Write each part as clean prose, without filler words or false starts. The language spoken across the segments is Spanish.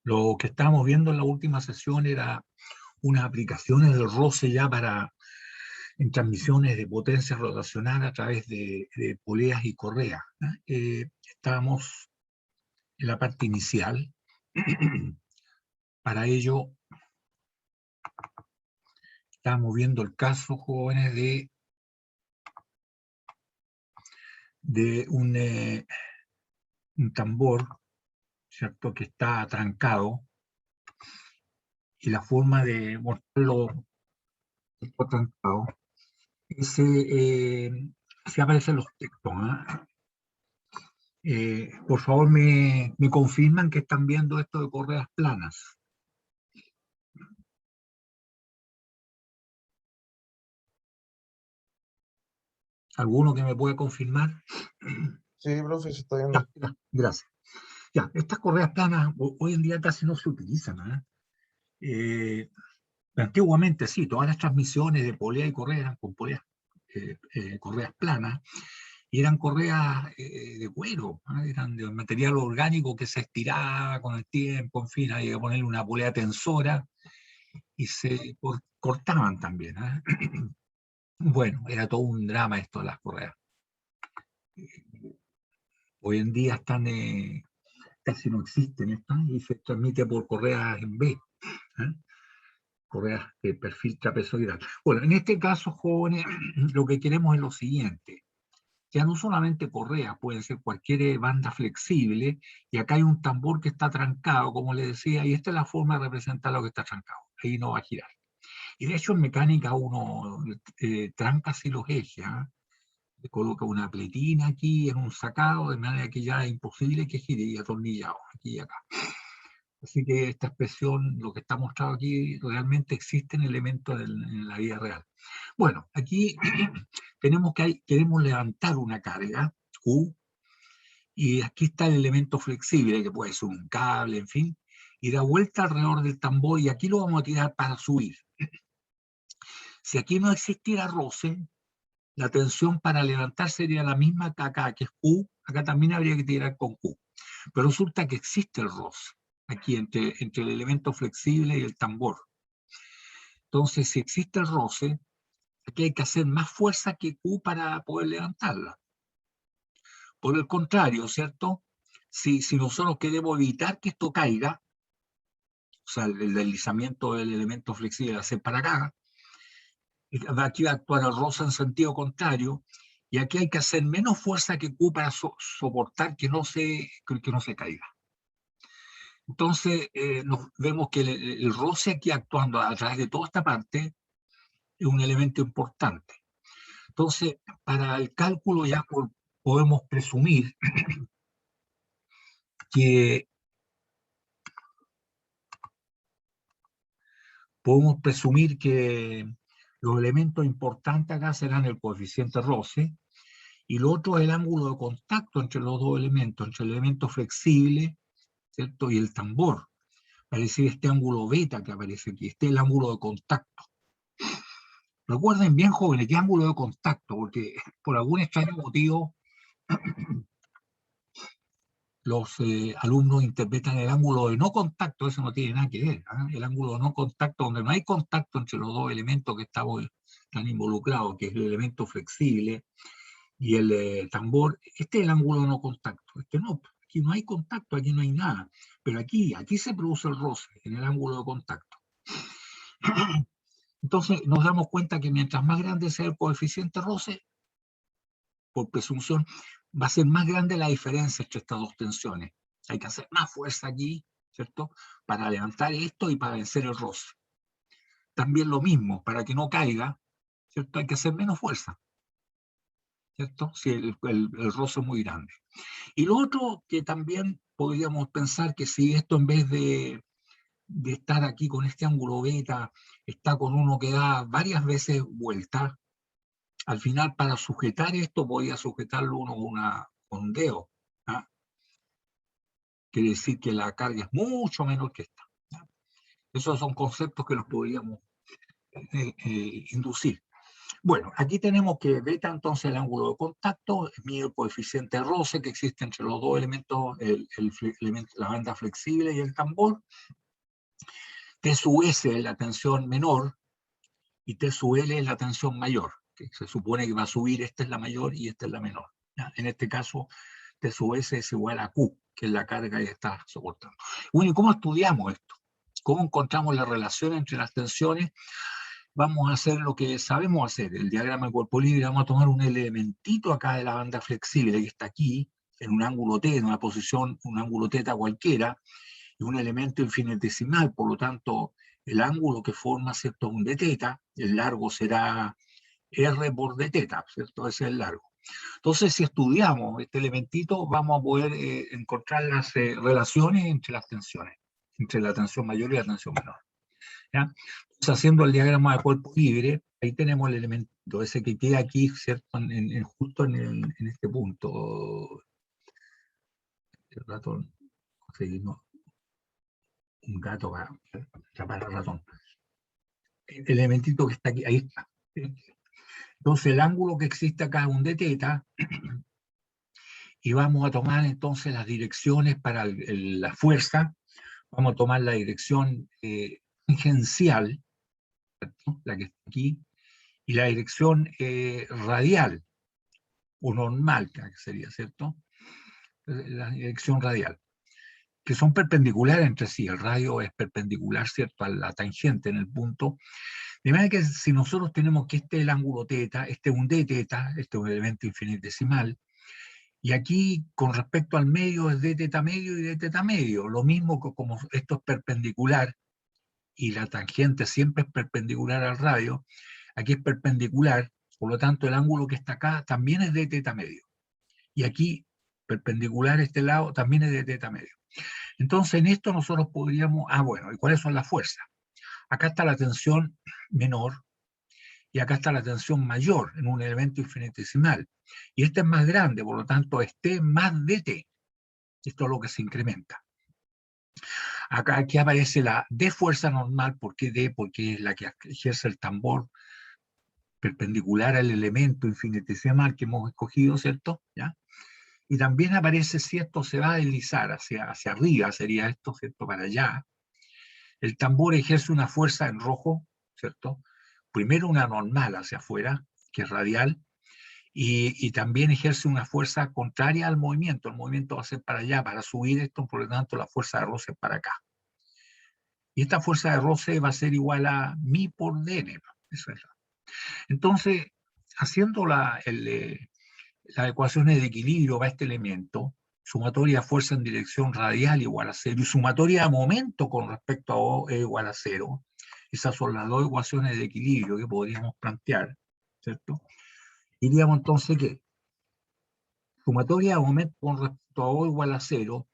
Lo que estábamos viendo en la última sesión era unas aplicaciones del ROCE ya en transmisiones de potencia rotacional a través de poleas y correas, ¿no? Estábamos en la parte inicial. Para ello, estábamos viendo el caso, jóvenes, de un tambor, ¿cierto?, que está atrancado, y la forma de mostrarlo está atrancado es, se aparecen los textos, ¿ah? Por favor, me confirman que están viendo esto de correas planas. ¿Alguno que me pueda confirmar? Sí, profe, se está viendo. Ya, gracias. Ya, estas correas planas hoy en día casi no se utilizan, ¿ah? Antiguamente sí, todas las transmisiones de polea y correa eran con correas planas, y eran correas de cuero, ¿ah? Eran de material orgánico que se estiraba con el tiempo, en fin, había que ponerle una polea tensora y se cortaban también, ¿ah? Bueno, era todo un drama esto de las correas. Hoy en día casi no existen estas y se transmite por correas en B, ¿eh? Correas de perfil trapezoidal. Bueno, en este caso, jóvenes, lo que queremos es lo siguiente. Ya no solamente correas, pueden ser cualquier banda flexible, y acá hay un tambor que está trancado, como les decía, y esta es la forma de representar lo que está trancado. Ahí no va a girar. Y de hecho en mecánica uno tranca así los ejes, ¿eh? Le coloca una pletina aquí en un sacado, de manera que ya es imposible que gire, y atornillado aquí y acá. Así que esta expresión, lo que está mostrado aquí, realmente existen elementos en la vida real. Bueno, aquí queremos levantar una carga, Q, y aquí está el elemento flexible, que puede ser un cable, en fin, y da vuelta alrededor del tambor, y aquí lo vamos a tirar para subir. Si aquí no existiera roce, la tensión para levantar sería la misma que acá, que es Q, acá también habría que tirar con Q. Pero resulta que existe el roce aquí entre el elemento flexible y el tambor. Entonces, si existe el roce, aquí hay que hacer más fuerza que Q para poder levantarla. Por el contrario, ¿cierto? Si nosotros queremos evitar que esto caiga, o sea, el deslizamiento del elemento flexible va a ser para acá, aquí va a actuar el roce en sentido contrario, y aquí hay que hacer menos fuerza que Q para soportar que no se caiga. Entonces, vemos que el roce aquí actuando a través de toda esta parte es un elemento importante. Entonces, para el cálculo ya podemos presumir que los elementos importantes acá serán el coeficiente roce, y lo otro es el ángulo de contacto entre los dos elementos, entre el elemento flexible, ¿cierto?, y el tambor. Parece este ángulo beta que aparece aquí, este es el ángulo de contacto. Recuerden bien, jóvenes, qué ángulo de contacto, porque por algún extraño motivo los alumnos interpretan el ángulo de no contacto, eso no tiene nada que ver, ¿eh? El ángulo de no contacto, donde no hay contacto entre los dos elementos que están involucrados, que es el elemento flexible y el tambor, este es el ángulo de no contacto. Este no, aquí no hay contacto, aquí no hay nada, pero aquí se produce el roce en el ángulo de contacto. Entonces nos damos cuenta que mientras más grande sea el coeficiente roce, por presunción, va a ser más grande la diferencia entre estas dos tensiones. Hay que hacer más fuerza aquí, ¿cierto?, para levantar esto y para vencer el roce. También lo mismo, para que no caiga, ¿cierto?, hay que hacer menos fuerza, ¿cierto?, si el roce es muy grande. Y lo otro que también podríamos pensar, que si esto en vez de estar aquí con este ángulo beta, está con uno que da varias veces vuelta, al final para sujetar esto podía sujetarlo uno con un dedo, ¿ah? Quiere decir que la carga es mucho menor que esta, ¿ah? Esos son conceptos que los podríamos inducir. Bueno, aquí tenemos que beta, entonces, el ángulo de contacto, mide el coeficiente de roce que existe entre los dos elementos, la banda flexible y el tambor. T sub S es la tensión menor y T sub L es la tensión mayor, que se supone que va a subir, esta es la mayor y esta es la menor. ¿Ya? En este caso, T sub S es igual a Q, que es la carga que está soportando. Bueno, ¿y cómo estudiamos esto? ¿Cómo encontramos la relación entre las tensiones? Vamos a hacer lo que sabemos hacer, el diagrama de cuerpo libre. Vamos a tomar un elementito acá de la banda flexible que está aquí, en un ángulo T, en una posición, un ángulo θ cualquiera, y un elemento infinitesimal, por lo tanto, el ángulo que forma, ¿cierto?, un dθ, el largo será r por dθ, ¿cierto? Ese es el largo. Entonces, si estudiamos este elementito, vamos a poder encontrar las relaciones entre las tensiones, entre la tensión mayor y la tensión menor. ¿Ya? Entonces, haciendo el diagrama de cuerpo libre, ahí tenemos el elemento ese que queda aquí, ¿cierto? Justo en este punto. El ratón, conseguimos un gato para atrapar al ratón. El elementito que está aquí, ahí está. Entonces, el ángulo que existe acá es un dθ, y vamos a tomar entonces las direcciones para la fuerza. Vamos a tomar la dirección tangencial, ¿cierto?, la que está aquí, y la dirección radial, o normal, que sería, ¿cierto? La dirección radial, que son perpendiculares entre sí. El radio es perpendicular, ¿cierto?, a la tangente en el punto. De manera que si nosotros tenemos que este es el ángulo θ, este es un dθ, este es un elemento infinitesimal, y aquí con respecto al medio es dθ medio y dθ medio, lo mismo que como esto es perpendicular, y la tangente siempre es perpendicular al radio, aquí es perpendicular, por lo tanto el ángulo que está acá también es dθ medio. Y aquí, perpendicular a este lado, también es dθ medio. Entonces en esto nosotros podríamos, bueno, ¿y cuáles son las fuerzas? Acá está la tensión menor, y acá está la tensión mayor en un elemento infinitesimal. Y este es más grande, por lo tanto es T más dt. Esto es lo que se incrementa. Acá aquí aparece la D fuerza normal. ¿Por qué D? Porque es la que ejerce el tambor perpendicular al elemento infinitesimal que hemos escogido, ¿cierto? ¿Ya? Y también aparece, si esto se va a deslizar hacia arriba, sería esto, ¿cierto?, para allá. El tambor ejerce una fuerza en rojo, ¿cierto? Primero una normal hacia afuera, que es radial, y también ejerce una fuerza contraria al movimiento. El movimiento va a ser para allá, para subir esto, por lo tanto la fuerza de roce es para acá. Y esta fuerza de roce va a ser igual a mi por dn. Eso es. Entonces, haciendo las ecuaciones de equilibrio para este elemento, sumatoria de fuerza en dirección radial igual a 0, y sumatoria de momento con respecto a O es igual a 0. Esas son las dos ecuaciones de equilibrio que podríamos plantear, ¿cierto? Diríamos entonces que sumatoria de momento con respecto a O igual a 0,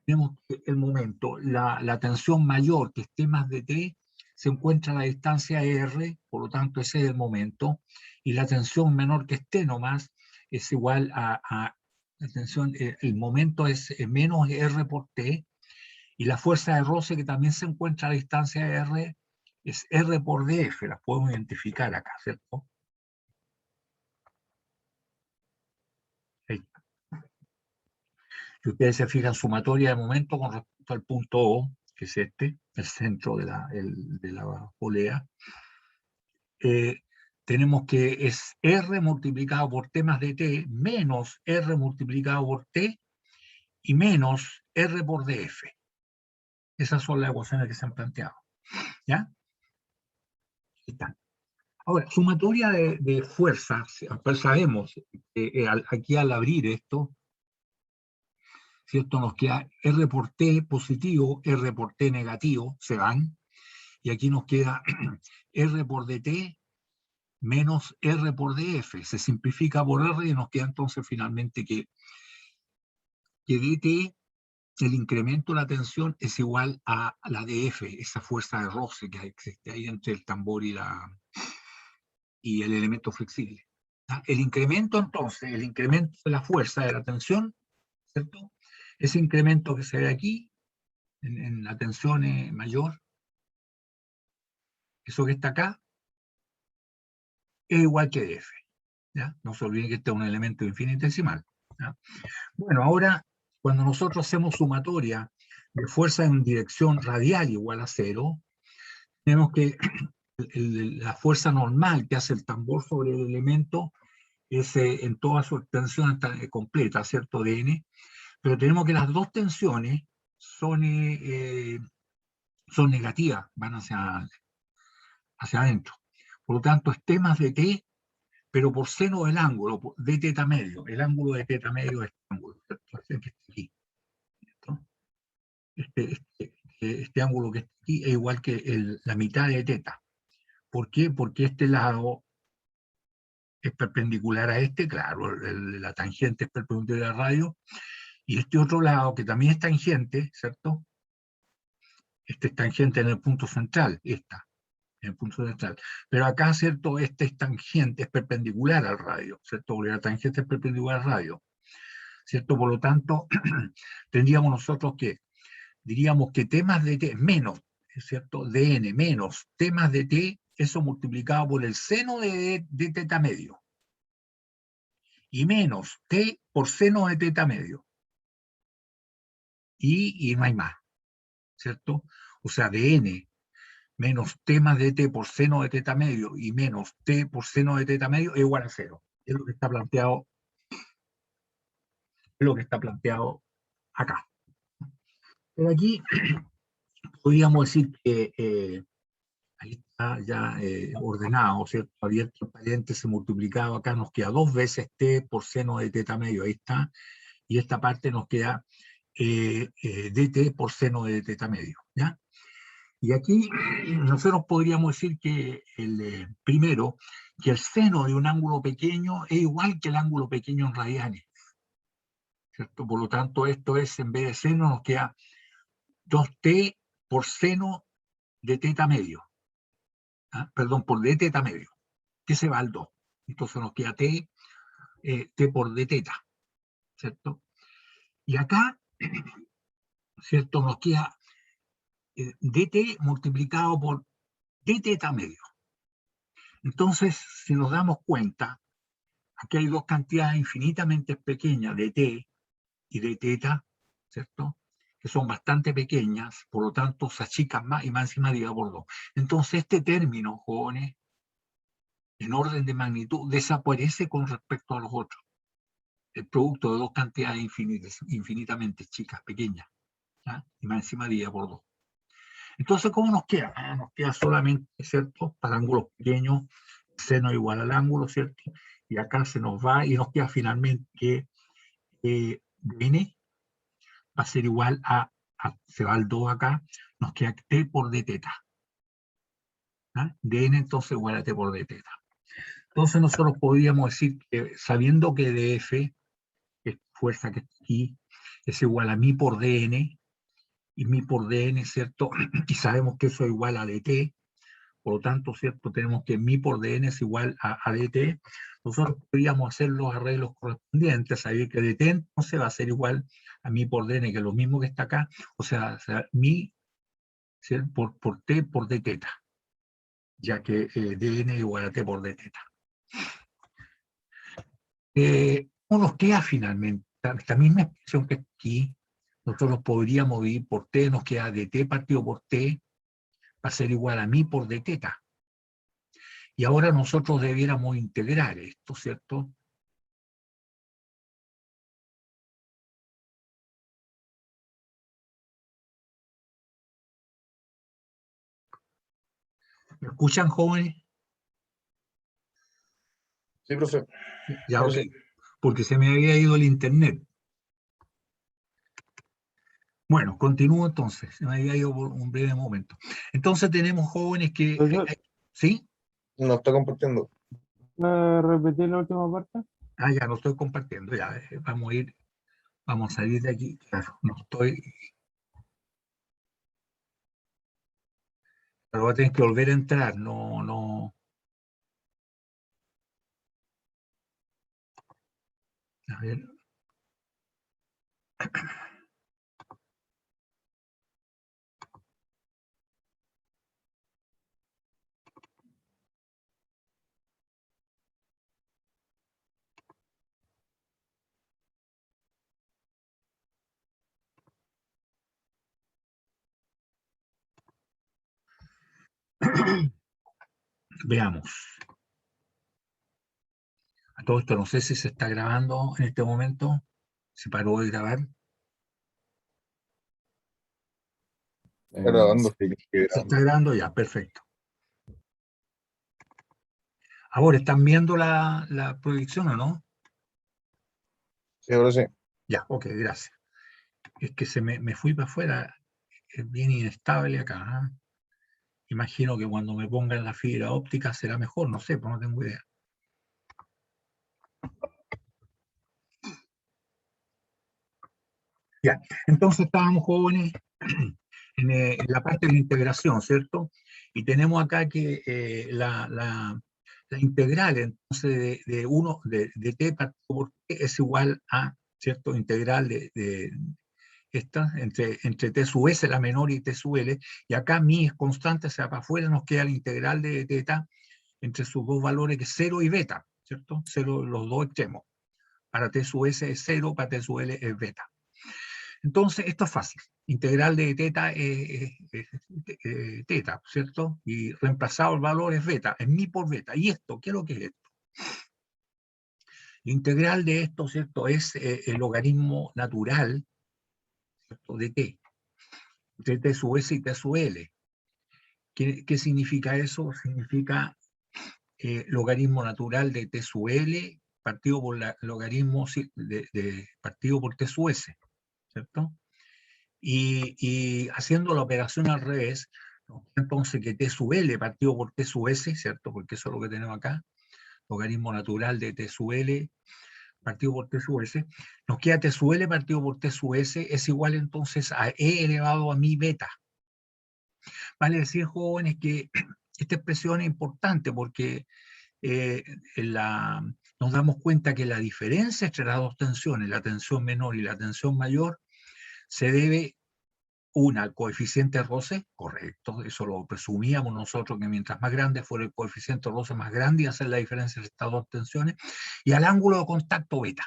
tenemos que el momento, la tensión mayor que esté más de T, se encuentra a la distancia R, por lo tanto ese es el momento, y la tensión menor que esté nomás es igual a la tensión, el momento es menos R por T, y la fuerza de roce que también se encuentra a la distancia R es R por dF, las podemos identificar acá, ¿cierto? Ahí. Si ustedes se fijan, sumatoria de momento con respecto al punto O, que es este, el centro de la polea, tenemos que es R multiplicado por T más dt menos R multiplicado por T y menos R por dF. Esas son las ecuaciones que se han planteado. ¿Ya? Están. Ahora, sumatoria de fuerzas, pues sabemos, aquí al abrir esto, ¿cierto? Nos queda R por T positivo, R por T negativo, se van, y aquí nos queda R por dt menos R por dF, se simplifica por R y nos queda entonces finalmente que dt, el incremento de la tensión es igual a la dF, esa fuerza de roce que existe ahí entre el tambor y el elemento flexible. El incremento entonces, el incremento de la fuerza de la tensión, ¿cierto? Ese incremento que se ve aquí, en la tensión mayor, eso que está acá, es igual que df. ¿Ya? No se olviden que este es un elemento infinitesimal. ¿Ya? Bueno, ahora, cuando nosotros hacemos sumatoria de fuerza en dirección radial igual a cero, tenemos que la fuerza normal que hace el tambor sobre el elemento es en toda su extensión completa, ¿cierto? De n, pero tenemos que las dos tensiones son negativas, van hacia adentro. Por lo tanto, es T más de T, pero por seno del ángulo, de teta medio. El ángulo de teta medio es este ángulo, ¿cierto? Este que está aquí, ¿cierto? Este ángulo que está aquí es igual que la mitad de teta. ¿Por qué? Porque este lado es perpendicular a este, claro, la tangente es perpendicular al radio, y este otro lado, que también es tangente, ¿cierto? Este es tangente en el punto central, en el punto central. Pero acá, ¿cierto? Este es tangente, es perpendicular al radio, ¿cierto? Porque la tangente es perpendicular al radio, ¿cierto? Por lo tanto, tendríamos nosotros que, diríamos que T más de T, menos, ¿cierto? dn menos T más de T, eso multiplicado por el seno de teta medio, y menos T por seno de teta medio. Y no hay más, ¿cierto? O sea, dn menos T más de T por seno de teta medio y menos T por seno de teta medio es igual a cero. Es lo que está planteado, es lo que está planteado acá. Pero aquí podríamos decir que ahí está ya ordenado, ¿cierto? Abierto el paréntesis multiplicado, acá nos queda 2 veces T por seno de teta medio, ahí está, y esta parte nos queda dt por seno de teta medio, ¿ya? Y aquí nosotros podríamos decir que primero, que el seno de un ángulo pequeño es igual que el ángulo pequeño en radianes, ¿cierto? Por lo tanto, esto es, en vez de seno, nos queda 2t por seno de teta medio, ¿ah? Perdón, por d teta medio, que se va al 2. Entonces nos queda t por d teta, ¿cierto? Y acá, ¿cierto? Nos queda dt multiplicado por d teta medio. Entonces, si nos damos cuenta, aquí hay dos cantidades infinitamente pequeñas de t y de teta, ¿cierto? Que son bastante pequeñas, por lo tanto se achican más y más encima dividido por 2. Entonces este término, jóvenes, en orden de magnitud, desaparece con respecto a los otros. El producto de dos cantidades infinitamente chicas, pequeñas, ¿ya? Y más encima dividido por 2. Entonces, ¿cómo nos queda? Nos queda solamente, ¿cierto? Para ángulos pequeños, seno igual al ángulo, ¿cierto? Y acá se nos va y nos queda finalmente que dn va a ser igual se va el 2 acá, nos queda t por d teta. ¿Ah? dn entonces igual a t por d teta. Entonces nosotros podríamos decir que sabiendo que df, que es fuerza que está aquí, es igual a mi por dn, y mi por dn, ¿cierto? Y sabemos que eso es igual a dt, por lo tanto, ¿cierto? Tenemos que mi por dn es igual a dt. Nosotros podríamos hacer los arreglos correspondientes, saber que dt entonces va a ser igual a mi por dn, que es lo mismo que está acá, o sea mi, ¿cierto? Por t por d teta, ya que dn es igual a t por d teta. ¿Cómo nos queda finalmente? Esta misma expresión que aquí, nosotros podríamos dividir por t, nos queda dt partido por t, va a ser igual a mi por d teta. Y ahora nosotros debiéramos integrar esto, ¿cierto? ¿Me escuchan, jóvenes? Sí, profe. Ya, Ahora ok. sí. Porque se me había ido el internet. Bueno, continúo entonces. Se me había ido por un breve momento. Entonces tenemos jóvenes que... Profesor, ¿Sí? No está compartiendo. ¿me repetí la última parte? Ah, ya, no estoy compartiendo. Ya, vamos a salir de aquí. Claro, no estoy... Pero voy a tener que volver a entrar. No, no... A ver... Veamos. A todo esto no sé si se está grabando en este momento. Se paró de grabar. Está grabando, sí, que Se está grabando. grabando ya, perfecto. Ahora, ¿están viendo la proyección o no? Sí, ahora sí. Ya, ok, gracias. Es que me fui para afuera, es bien inestable acá. ¿Ah? Imagino que cuando me pongan la fibra óptica será mejor, no sé, pues no tengo idea. Ya, entonces estábamos jóvenes en la parte de la integración, ¿cierto? Y tenemos acá que la integral, entonces, de 1 de t partido por t es igual a, ¿cierto? Integral de esta, entre t sub s, la menor, y t sub l, y acá mi es constante, o sea, para afuera nos queda la integral de teta entre sus dos valores, que es 0 y beta, ¿cierto? 0 los dos extremos. Para t sub s es 0, para t sub l es beta. Entonces, esto es fácil. Integral de teta es teta, ¿cierto? Y reemplazado el valor es beta, es mi por beta. ¿Y esto? ¿Qué es lo que es esto? La integral de esto, ¿cierto? Es el logaritmo natural, ¿cierto? De t, de t sub s y t sub l. ¿Qué significa eso? Significa logaritmo natural de t sub l partido por logaritmo partido por t sub s, ¿cierto? Y haciendo la operación al revés, entonces que t sub l partido por t sub s, ¿cierto? Porque eso es lo que tenemos acá, logaritmo natural de t sub l partido por t sub s, nos queda t sub l partido por t sub s es igual entonces a e elevado a mi beta. Vale decir, jóvenes, que esta expresión es importante porque eh, nos damos cuenta que la diferencia entre las dos tensiones, la tensión menor y la tensión mayor, se debe al coeficiente roce, correcto, eso lo presumíamos nosotros, que mientras más grande fuera el coeficiente roce, más grande iba a ser la diferencia entre estas dos tensiones, y al ángulo de contacto beta.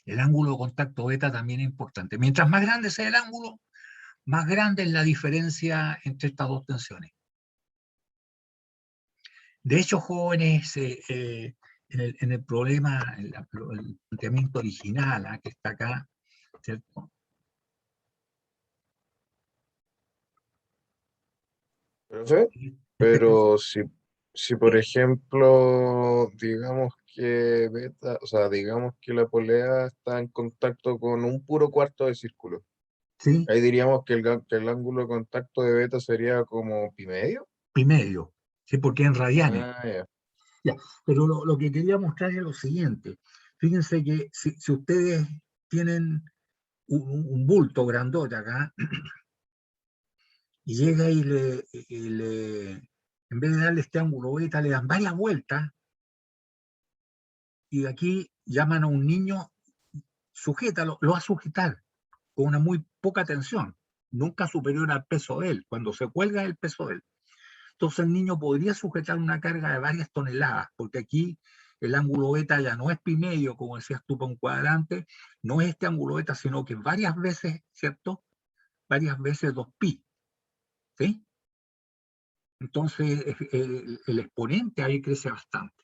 El ángulo de contacto beta también es importante. Mientras más grande sea el ángulo, más grande es la diferencia entre estas dos tensiones. De hecho, jóvenes, en el problema, el planteamiento original, que está acá, ¿cierto? Profe, Este pero si por ejemplo, digamos que beta, o sea, digamos que la polea está en contacto con un puro cuarto de círculo, sí, ahí diríamos que que el ángulo de contacto de beta sería como pi medio. pi medio, ¿sí? Porque en radianes. Ah, ya. Ya, pero lo que quería mostrar es lo siguiente. Fíjense que si ustedes tienen un bulto grandote acá y llega en vez de darle este ángulo beta, le dan varias vueltas y aquí llaman a un niño, sujétalo, lo va a sujetar con una muy poca tensión, nunca superior al peso de él. Cuando se cuelga el peso de él. Entonces el niño podría sujetar una carga de varias toneladas, porque aquí el ángulo beta ya no es pi medio, como decías tú, para un cuadrante, no es este ángulo beta, sino que varias veces, ¿cierto? Varias veces 2pi, ¿sí? Entonces el exponente ahí crece bastante.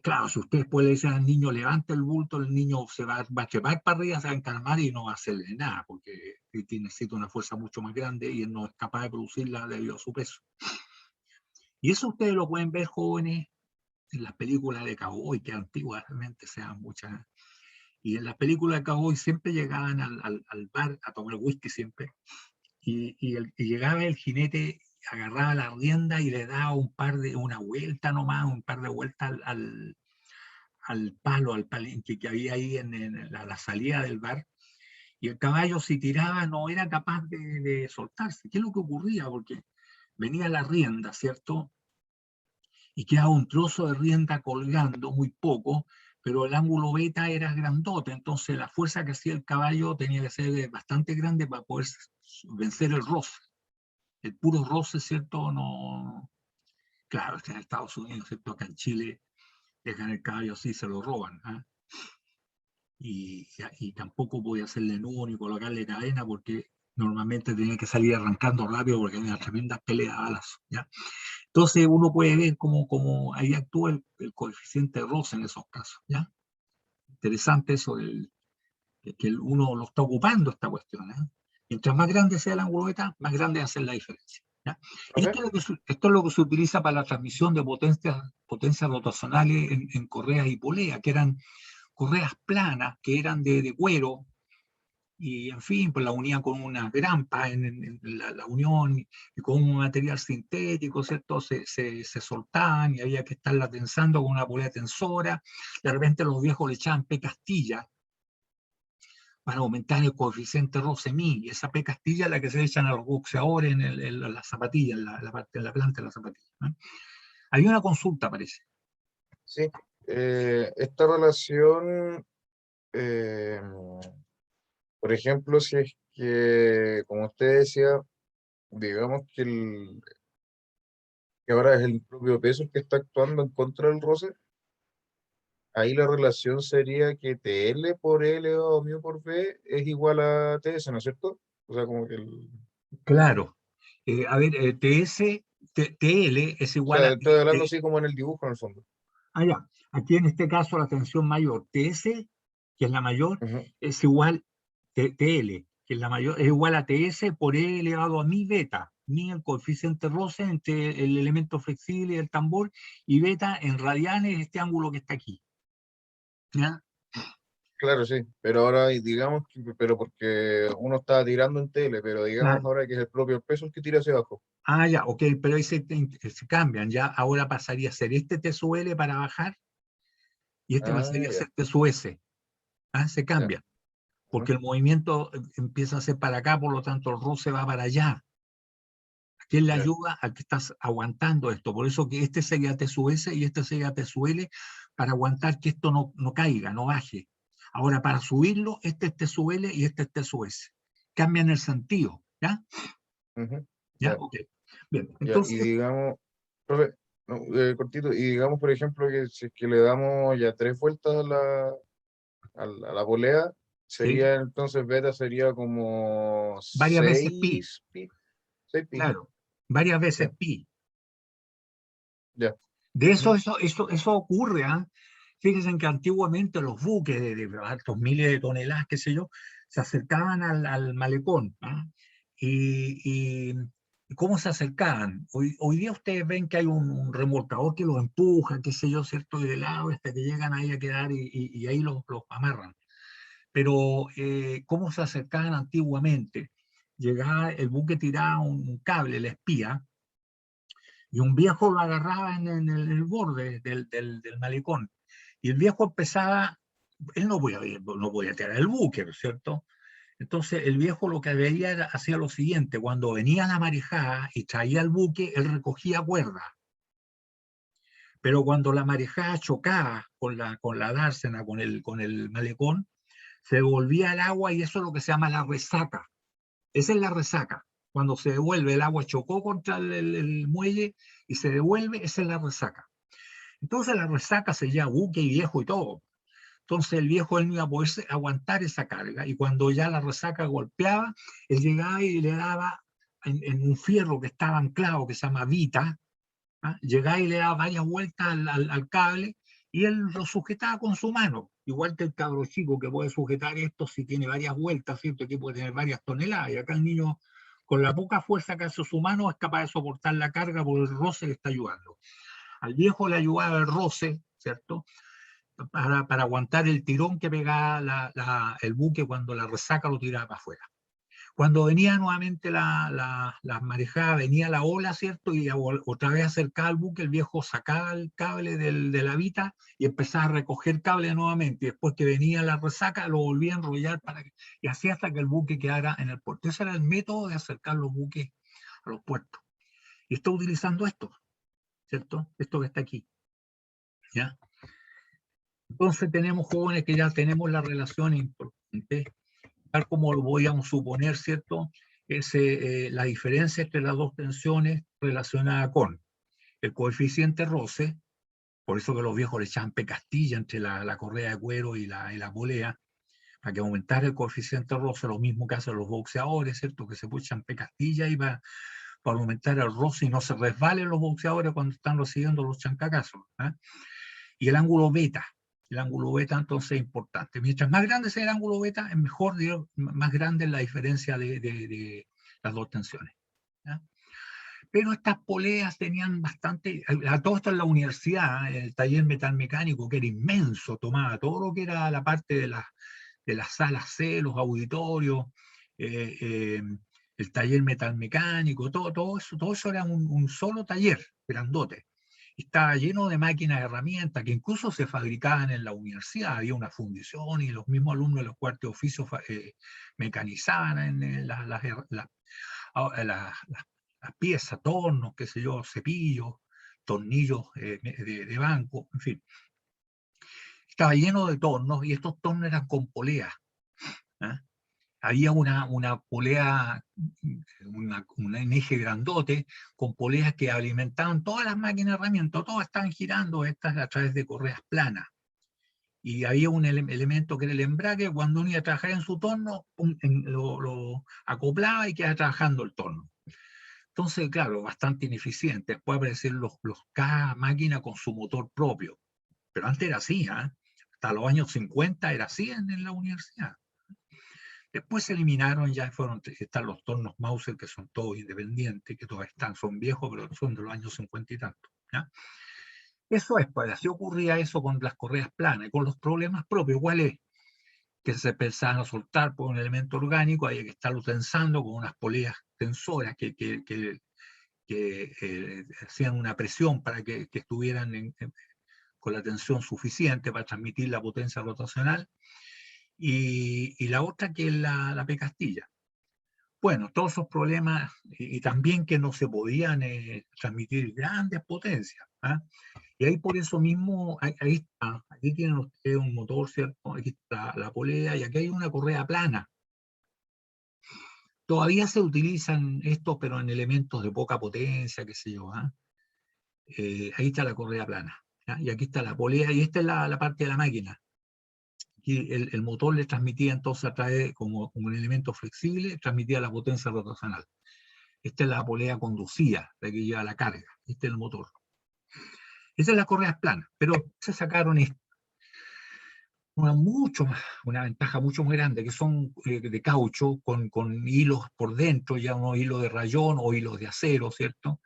Claro, si usted después le dicen al niño levante el bulto, el niño se va a trepar para arriba, se va a encalmar y no va a hacerle nada, porque necesita una fuerza mucho más grande y él no es capaz de producirla debido a su peso. Y eso ustedes lo pueden ver, jóvenes, en las películas de cowboy, que antiguamente se dan muchas. Y en las películas de cowboy siempre llegaban al bar a tomar whisky siempre. Y llegaba el jinete, agarraba la rienda y le daba una vuelta nomás, un par de vueltas al palo, al palenque que había ahí en la salida del bar. Y el caballo, si tiraba, no era capaz de soltarse. ¿Qué es lo que ocurría? Porque venía la rienda, ¿cierto? Y quedaba un trozo de rienda colgando, muy poco, pero el ángulo beta era grandote, entonces la fuerza que hacía el caballo tenía que ser bastante grande para poder vencer el roce. El puro roce, ¿cierto? No, claro, está en Estados Unidos, ¿cierto? Acá en Chile dejan el caballo así, se lo roban. ¿Eh? Y tampoco podía hacerle nudo ni colocarle cadena porque Normalmente tenía que salir arrancando rápido porque había tremendas peleas a balazo, ¿ya? Entonces uno puede ver cómo ahí actúa el coeficiente de Ross en esos casos, ¿ya? Interesante eso, que uno lo está ocupando esta cuestión, ¿eh? Mientras más grande sea el ángulo beta, más grande hace la diferencia, ¿ya? Y Ok. esto es lo que se utiliza para la transmisión de potencias rotacionales en correas y poleas, que eran correas planas, que eran de cuero, y en fin, pues la unían con una grampa en la unión y con un material sintético, ¿cierto? Se soltaban y había que estarla tensando con una polea tensora. De repente los viejos le echaban P Castilla para aumentar el coeficiente roce-mi, y esa P Castilla es la que se echan a los boxeadores en la zapatilla, en la planta de la zapatilla, ¿no? Hay una consulta, parece. Sí. Esta relación, eh, por ejemplo, si es que, como usted decía, digamos que ahora es el propio peso el que está actuando en contra del roce, ahí la relación sería que TL por L o μ por B es igual a TS, ¿no es cierto? O sea, como que Claro. A ver, TL es o igual sea, a... estoy hablando así como en el dibujo en el fondo. Ya. Aquí en este caso la tensión mayor, TS, que es la mayor, Ujú. es igual, TL, que es la mayor, es igual a TS por E elevado a mi beta. Mi el coeficiente roce entre el elemento flexible y el tambor, y beta en radianes, este ángulo que está aquí. ¿Ya? Claro, sí, pero ahora digamos, pero porque uno está tirando en TL, pero digamos Claro. ahora que es el propio peso el que tira hacia abajo. Ya, ok, pero ahí se cambian, ya ahora pasaría a ser este T sub L para bajar, y este Ah, pasaría a ya, ser T sub S. Se ya. cambia, Ujú. porque el movimiento empieza a ser para acá, por lo tanto el roce va para allá. ¿Quién le Ya. ayuda al que estás aguantando esto? Por eso que este sería T sub S y este sería T sub L, para aguantar que esto no caiga, no baje. Ahora, para subirlo, este es T sub L y este es T sub S. Cambian el sentido, ¿ya? Ujú. ¿Ya? Ya, Ok. Bien, ya. Y entonces, digamos, profe, no, cortito, y digamos, por ejemplo, que si es que le damos ya 3 vueltas a la polea, sí, sería entonces beta sería como varias veces pi, 6 pi, 6 pi. claro, varias veces Ya, pi. ya. De Ujú. eso ocurre, ¿ah? Fíjense que antiguamente los buques de altos miles de toneladas, qué sé yo, se acercaban al malecón, ¿ah? Y, y ¿cómo se acercaban? Hoy día ustedes ven que hay un remolcador que los empuja, qué sé yo, ¿cierto? De lado hasta que llegan ahí a quedar y ahí los amarran. Pero, ¿cómo se acercaban antiguamente? Llegaba el buque, tiraba un cable, la espía, y un viejo lo agarraba en el borde del malecón. Y el viejo empezaba, él no podía tirar el buque, ¿no es cierto? Entonces el viejo lo que veía hacía lo siguiente: cuando venía la marejada y traía el buque, él recogía cuerda. Pero cuando la marejada chocaba con la dársena, con el malecón, se devolvía el agua, y eso es lo que se llama la resaca. Esa es la resaca. Cuando se devuelve, el agua chocó contra el muelle y se devuelve, esa es la resaca. Entonces la resaca se llama buque y viejo y todo. Entonces el viejo, él no iba a poder aguantar esa carga, y cuando ya la resaca golpeaba, él llegaba y le daba en un fierro que estaba anclado, que se llama vita, ¿ah? Llegaba y le daba varias vueltas al cable, y él lo sujetaba con su mano, igual que el cabro chico que puede sujetar esto si tiene varias vueltas, ¿cierto? Que puede tener varias toneladas, y acá el niño, con la poca fuerza que hace su mano, es capaz de soportar la carga por el roce que está ayudando. Al viejo le ayudaba el roce, ¿cierto? Para aguantar el tirón que pegaba el buque cuando la resaca lo tiraba para afuera. Cuando venía nuevamente la marejada, venía la ola, ¿cierto? Y otra vez acercaba al buque, el viejo sacaba el cable de la vita y empezaba a recoger cable nuevamente. Y después que venía la resaca, lo volvía a enrollar y así hasta que el buque quedara en el puerto. Ese era el método de acercar los buques a los puertos. Y está utilizando esto, ¿cierto? Esto que está aquí, ¿ya? Entonces tenemos, jóvenes, que ya tenemos la relación importante, tal como lo podíamos suponer, ¿cierto? Es la diferencia entre las dos tensiones relacionada con el coeficiente roce, por eso que los viejos le echaban P Castilla entre la correa de cuero y la polea, para que aumentara el coeficiente de roce, lo mismo que hacen los boxeadores, ¿cierto? Que se puchan pecastillas y para aumentar el roce y no se resbalen los boxeadores cuando están recibiendo los chancacazos. ¿Eh? Y el ángulo beta entonces es importante. Mientras más grande sea el ángulo beta, es mejor, digamos, más grande es la diferencia de las dos tensiones. ¿Ya? Pero estas poleas tenían bastante, a todo esto en la universidad, el taller metalmecánico, que era inmenso, tomaba todo lo que era la parte de las salas C, los auditorios, el taller metalmecánico, todo eso era un solo taller, grandote. Estaba lleno de máquinas y herramientas que incluso se fabricaban en la universidad, había una fundición y los mismos alumnos de los cuartos de oficio mecanizaban en las piezas, tornos, qué sé yo, cepillos, tornillos de banco, en fin. Estaba lleno de tornos y estos tornos eran con poleas. ¿Eh? Había una polea, un eje grandote con poleas que alimentaban todas las máquinas de herramientas, todas estaban girando estas a través de correas planas. Y había un elemento que era el embrague, cuando uno iba a trabajar en su torno, lo acoplaba y quedaba trabajando el torno. Entonces, claro, bastante ineficiente. Después aparecieron cada máquina con su motor propio. Pero antes era así, ¿eh? Hasta los años 50 era así en la universidad. Después se eliminaron, ya están los tornos Mauser, que son todos independientes, que todos son viejos, pero son de los años 50 y tanto. ¿Ya? Eso es, pues así ocurría eso con las correas planas, y con los problemas propios. ¿Cuál es? Que se pensaban a soltar por un elemento orgánico, había que estarlo tensando con unas poleas tensoras que hacían una presión para que estuvieran con la tensión suficiente para transmitir la potencia rotacional, y la otra que es la pecastilla. Bueno, todos esos problemas, y también que no se podían transmitir grandes potencias. ¿Ah? Y ahí por eso mismo, ahí está, aquí tienen ustedes un motor, ¿cierto? Aquí está la polea y aquí hay una correa plana. Todavía se utilizan estos, pero en elementos de poca potencia, qué sé yo. ¿Ah? Ahí está la correa plana. ¿Ah? Y aquí está la polea y esta es la parte de la máquina. Aquí el motor le transmitía entonces a través, como un elemento flexible, transmitía la potencia rotacional. Esta es la polea conducida, la que lleva la carga. Este es el motor. Esa es la correa plana, pero se sacaron una ventaja mucho más grande, que son de caucho, con hilos por dentro, ya unos hilos de rayón o hilos de acero, ¿cierto?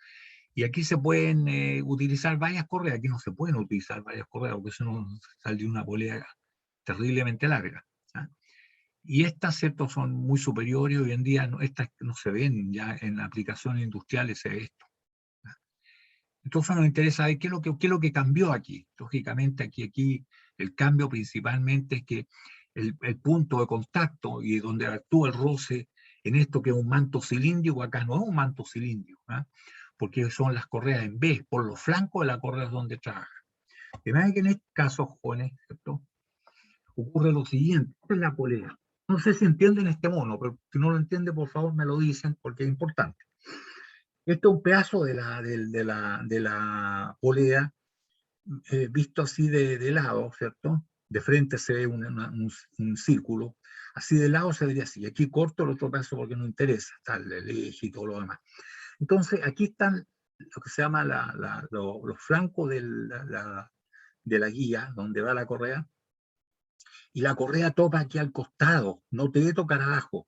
Y aquí se pueden utilizar varias correas, aquí no se pueden utilizar varias correas, porque eso no sale una polea terriblemente larga. ¿Ah? Y estas, ¿cierto?, son muy superiores. Hoy en día estas no se ven ya en aplicaciones industriales, se ve esto. Entonces nos interesa saber qué es lo que cambió aquí. Lógicamente aquí el cambio principalmente es que el punto de contacto y donde actúa el roce en esto que es un manto cilíndrico, acá no es un manto cilíndrico, ¿eh? Porque son las correas en B, por los flancos de la correa donde trabaja. De manera que en este caso, jóvenes, ¿cierto?, ocurre lo siguiente. Esta es la polea. No sé si entienden este mono, pero si no lo entiende, por favor me lo dicen porque es importante. Este es un pedazo de la polea visto así de lado, ¿cierto? De frente se ve un círculo, así de lado se vería así. Aquí corto el otro pedazo porque no interesa, está el eje y todo lo demás. Entonces, aquí están lo que se llama los flancos de la guía, donde va la correa, y la correa topa aquí al costado, no te debe tocar abajo.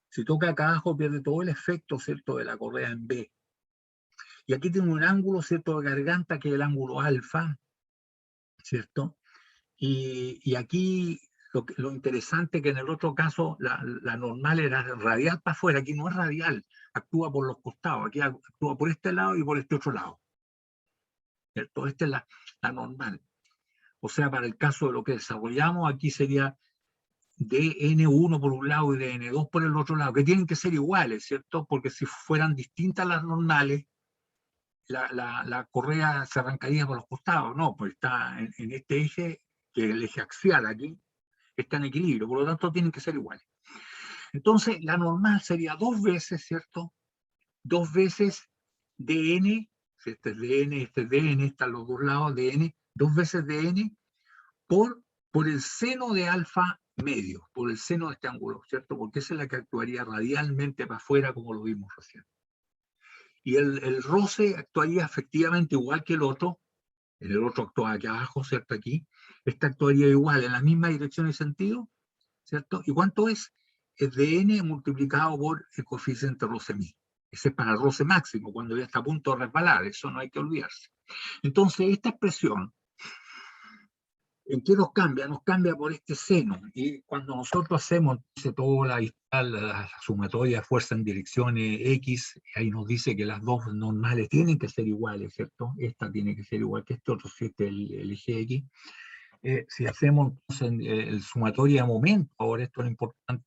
Si toca acá abajo, pierde todo el efecto, ¿cierto?, de la correa en B. Y aquí tiene un ángulo, ¿cierto?, de garganta, que es el ángulo alfa, ¿cierto? Y aquí lo interesante es que en el otro caso la normal era radial para afuera, aquí no es radial, actúa por los costados, aquí actúa por este lado y por este otro lado, ¿cierto? Esta es la normal. O sea, para el caso de lo que desarrollamos, aquí sería DN1 por un lado y DN2 por el otro lado, que tienen que ser iguales, ¿cierto? Porque si fueran distintas las normales, la correa se arrancaría por los costados, no, pues está en este eje, que es el eje axial aquí, está en equilibrio, por lo tanto tienen que ser iguales. Entonces, la normal sería 2 veces, ¿cierto? 2 veces dn, este es dn, están los dos lados, dn, 2 veces dn por el seno de alfa medio, por el seno de este ángulo, ¿cierto? Porque esa es la que actuaría radialmente para afuera, como lo vimos recién. Y el roce actuaría efectivamente igual que el otro actúa aquí abajo, ¿cierto? Aquí, esta actuaría igual, en la misma dirección y sentido, ¿cierto? ¿Y cuánto es? Es de n multiplicado por el coeficiente roce mi. Ese es para el roce máximo, cuando ya está a punto de resbalar, eso no hay que olvidarse. Entonces, esta expresión, ¿en qué nos cambia? Nos cambia por este seno. Y cuando nosotros hacemos toda la sumatoria de fuerza en dirección X, ahí nos dice que las dos normales tienen que ser iguales, ¿cierto? Esta tiene que ser igual que este otro, si este el eje X. Si hacemos entonces el sumatorio de momento, ahora esto es lo importante,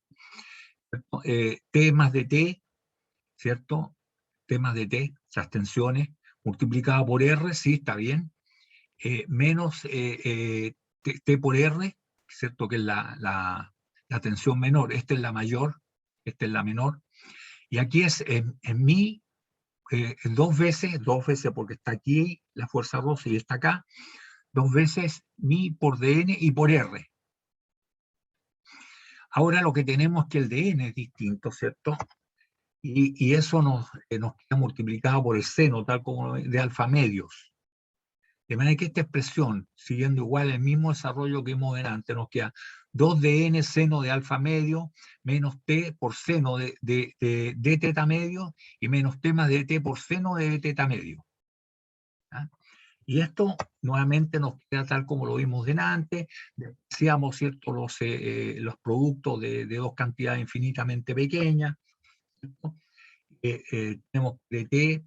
T más de T, ¿cierto? T más de T, las tensiones, multiplicada por R, sí, está bien, menos T por R, ¿cierto? Que es la tensión menor, esta es la mayor, esta es la menor, y aquí es en mi, dos veces porque está aquí la fuerza roce y está acá, dos veces mi por dn y por r. Ahora lo que tenemos es que el dn es distinto, ¿cierto? Y eso nos queda multiplicado por el seno, tal como de alfa medios. De manera que esta expresión, siguiendo igual el mismo desarrollo que vimos delante, nos queda 2 de n seno de alfa medio menos t por seno de teta medio y menos t más de t por seno de teta medio. ¿Ah? Y esto nuevamente nos queda tal como lo vimos delante. Decíamos, ¿cierto? Los productos de dos cantidades infinitamente pequeñas. Tenemos dt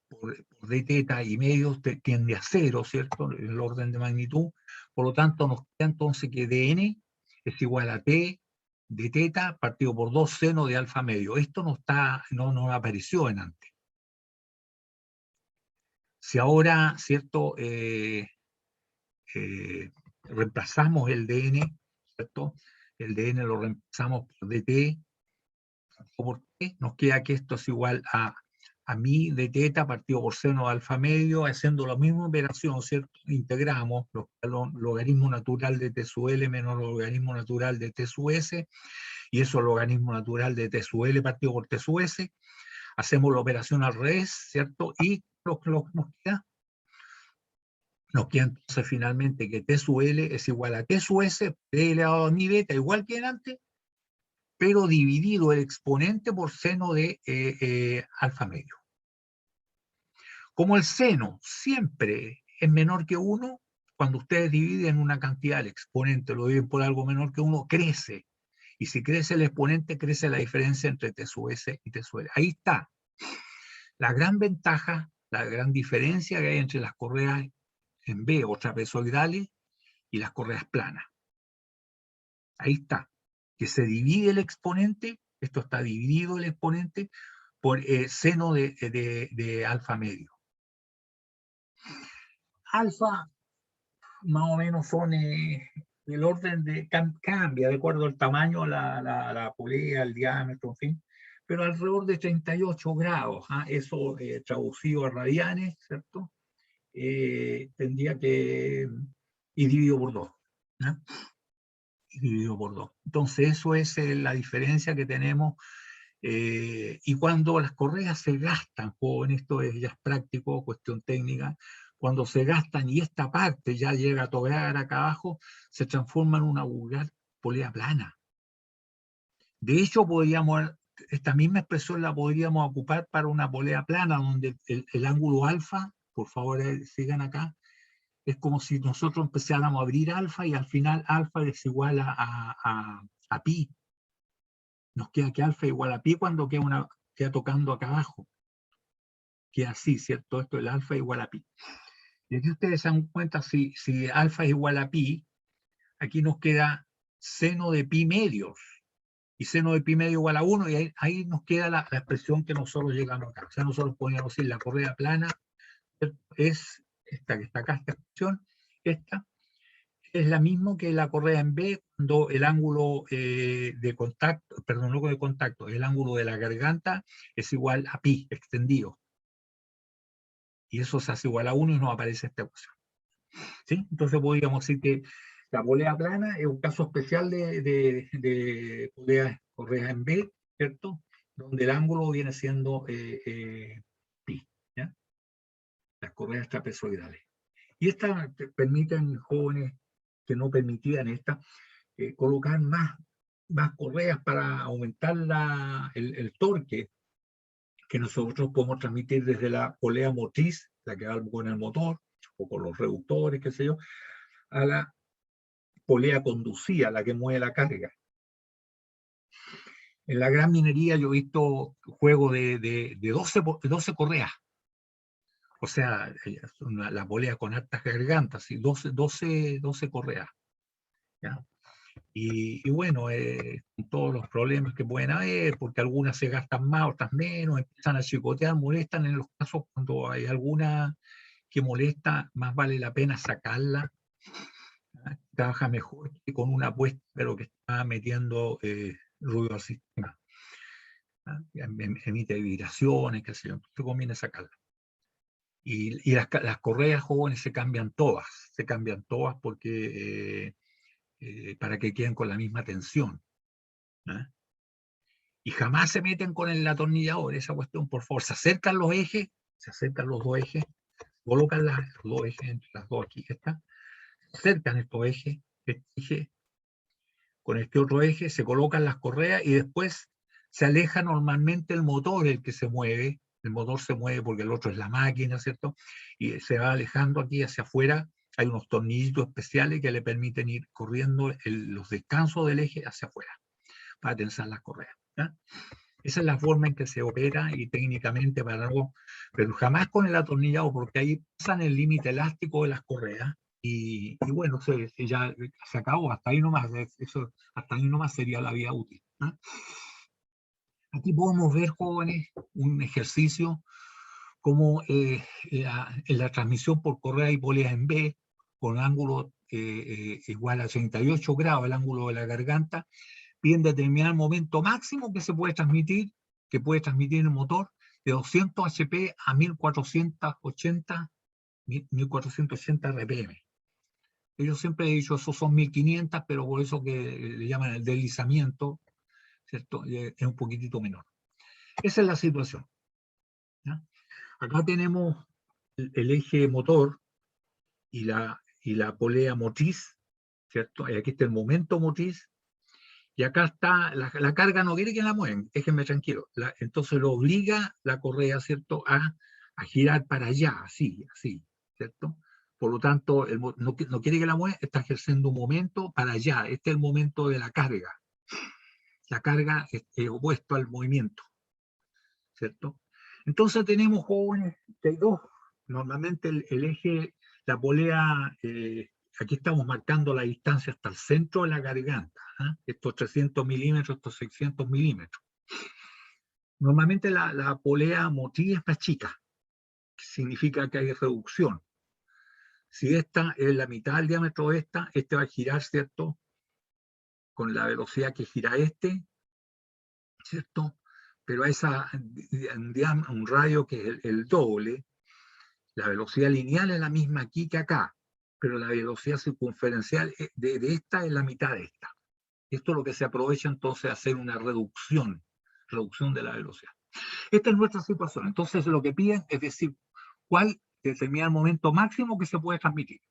por d teta y medio tiende a cero, ¿cierto? El orden de magnitud. Por lo tanto, nos queda entonces que dn es igual a t de teta partido por 2 seno de alfa medio. Esto no apareció en antes. Si ahora, ¿cierto? Reemplazamos el dn, ¿cierto? El dn lo reemplazamos por dt o por t, nos queda que esto es igual a mi de teta partido por seno de alfa medio, haciendo la misma operación, ¿cierto? Integramos el logaritmo natural de t sub l menos el logaritmo natural de t sub s, y eso es el logaritmo natural de t sub l partido por t sub s. Hacemos la operación al revés, ¿cierto? Y lo que nos queda entonces finalmente que t sub l es igual a t sub s, t elevado a mi beta, igual que en antes, pero dividido el exponente por seno de alfa medio. Como el seno siempre es menor que 1, cuando ustedes dividen una cantidad, el exponente lo dividen por algo menor que 1, crece. Y si crece el exponente, crece la diferencia entre t sub s y t sub l. Ahí está la gran ventaja, la gran diferencia que hay entre las correas en B o trapezoidales y las correas planas. Ahí está, que se divide el exponente, esto está dividido el exponente por seno de alfa medio. Alfa más o menos son el orden de cambia de acuerdo al tamaño, la polea, el diámetro, en fin, pero alrededor de 38 grados, eso traducido a radianes, ¿cierto? Tendría que y dividido por 2. Y dividido por 2. Entonces eso es la diferencia que tenemos. Y cuando las correas se gastan, joven, esto ya es práctico, cuestión técnica, cuando se gastan y esta parte ya llega a tocar acá abajo, se transforma en una vulgar polea plana. De hecho, esta misma expresión la podríamos ocupar para una polea plana, donde el ángulo alfa, por favor sigan acá, es como si nosotros empezáramos a abrir alfa y al final alfa es igual a pi. Nos queda que alfa es igual a pi cuando queda tocando acá abajo. Queda así, ¿cierto? Esto, el alfa es igual a pi. Y aquí ustedes se dan cuenta, si alfa es igual a pi, aquí nos queda seno de pi medios. Y seno de pi medio igual a 1, y ahí nos queda la expresión que nosotros llegamos acá. O sea, nosotros podríamos decir la correa plana es esta que está acá, esta expresión, esta es la misma que la correa en B, cuando el ángulo de contacto, perdón, no de contacto, el ángulo de la garganta es igual a pi extendido. Y eso se hace igual a 1 y nos aparece esta ecuación. ¿Sí? Entonces podríamos decir que La polea plana es un caso especial de correas en B, ¿cierto? Donde el ángulo viene siendo pi, ¿ya? Las correas trapezoidales. Y estas permiten, jóvenes que no permitían estas, colocar más correas para aumentar el torque que nosotros podemos transmitir desde la polea motriz, la que va con el motor, o con los reductores, qué sé yo, a la polea conducida, la que mueve la carga. En la gran minería yo he visto juegos de 12 correas. O sea, la polea con altas gargantas, y 12 correas. ¿Ya? Y bueno, con todos los problemas que pueden haber, porque algunas se gastan más, otras menos, empiezan a chicotear, molestan. En los casos cuando hay alguna que molesta, más vale la pena sacarla. ¿Ya? Trabaja mejor que con una puesta, pero que está metiendo ruido al sistema. ¿Ya? Emite vibraciones, qué sé yo, entonces conviene sacarla. Y las correas jóvenes se cambian todas porque para que queden con la misma tensión. ¿Eh? Y jamás se meten con el atornillador, esa cuestión, por favor. Se acercan los ejes, se acercan los dos ejes, colocan los dos ejes entre las dos aquí, está. Se acercan estos ejes, este eje, con este otro eje, se colocan las correas y después se aleja normalmente el motor, el que se mueve. El motor se mueve porque el otro es la máquina, ¿cierto? Y se va alejando aquí hacia afuera. Hay unos tornillitos especiales que le permiten ir corriendo los descansos del eje hacia afuera para tensar las correas. ¿Ya? Esa es la forma en que se opera y técnicamente para no, pero jamás con el atornillado, porque ahí pasan el límite elástico de las correas y bueno, ya se acabó, hasta ahí nomás, hasta ahí nomás sería la vía útil. ¿No? Aquí podemos ver, jóvenes, un ejercicio como en la transmisión por correa y polea en B, con ángulo igual a 38 grados, el ángulo de la garganta, piden determinar el momento máximo que puede transmitir el motor de 200 HP a 1480 RPM. Ellos siempre he dicho, esos son 1500, pero por eso que le llaman el deslizamiento, ¿cierto? Es un poquitito menor. Esa es la situación. ¿Ya? Acá tenemos el eje motor y la polea motriz, ¿cierto? Y aquí está el momento motriz. Y acá está, la carga no quiere que la mueven, déjenme tranquilo. Entonces lo obliga la correa, ¿cierto?, a girar para allá, así, ¿cierto? Por lo tanto, no quiere que la mueva, está ejerciendo un momento para allá. Este es el momento de la carga. La carga es opuesto al movimiento, ¿cierto? Entonces tenemos, jóvenes, que hay dos. Normalmente el eje, la polea, aquí estamos marcando la distancia hasta el centro de la garganta. Estos 300 milímetros, estos 600 milímetros. Normalmente la polea motriz es más chica, que significa que hay reducción. Si esta es la mitad del diámetro de este va a girar, ¿cierto?, con la velocidad que gira ¿cierto? Pero a un radio que es el doble, la velocidad lineal es la misma aquí que acá, pero la velocidad circunferencial de esta es la mitad de esta. Esto es lo que se aprovecha entonces hacer una reducción de la velocidad. Esta es nuestra situación. Entonces lo que piden es decir, cuál determina el momento máximo que se puede transmitir.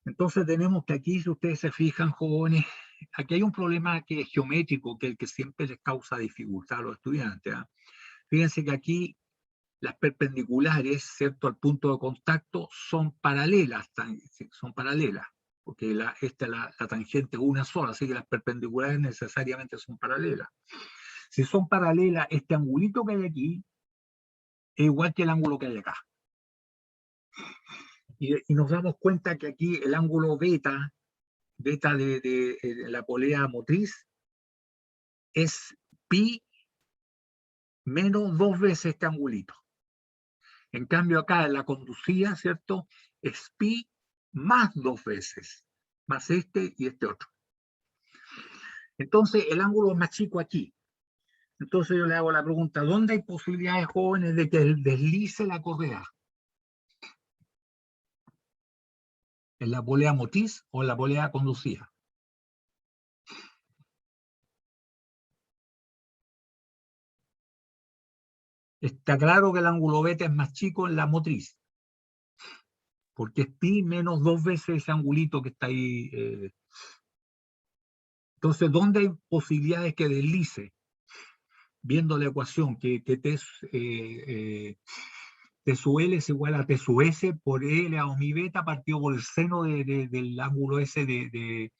Entonces tenemos que aquí, si ustedes se fijan, jóvenes, aquí hay un problema que es geométrico, que es el que siempre les causa dificultad a los estudiantes. Fíjense que aquí las perpendiculares, ¿cierto?, al punto de contacto son paralelas, porque la tangente es una sola, así que las perpendiculares necesariamente son paralelas. Si son paralelas, este angulito que hay aquí es igual que el ángulo que hay acá. Y nos damos cuenta que aquí el ángulo beta de la polea motriz es pi menos 2 veces este angulito. En cambio acá en la conducida, ¿cierto?, es pi más 2 veces, más este y este otro. Entonces el ángulo es más chico aquí. Entonces yo le hago la pregunta, ¿dónde hay posibilidades, jóvenes, de que deslice la correa? ¿En la polea motriz o en la polea conducida? Está claro que el ángulo beta es más chico en la motriz, porque es pi menos 2 veces ese angulito que está ahí. Entonces, ¿dónde hay posibilidades que deslice? Viendo la ecuación que T sub L es igual a T sub S por L a mi beta partido por el seno del ángulo S de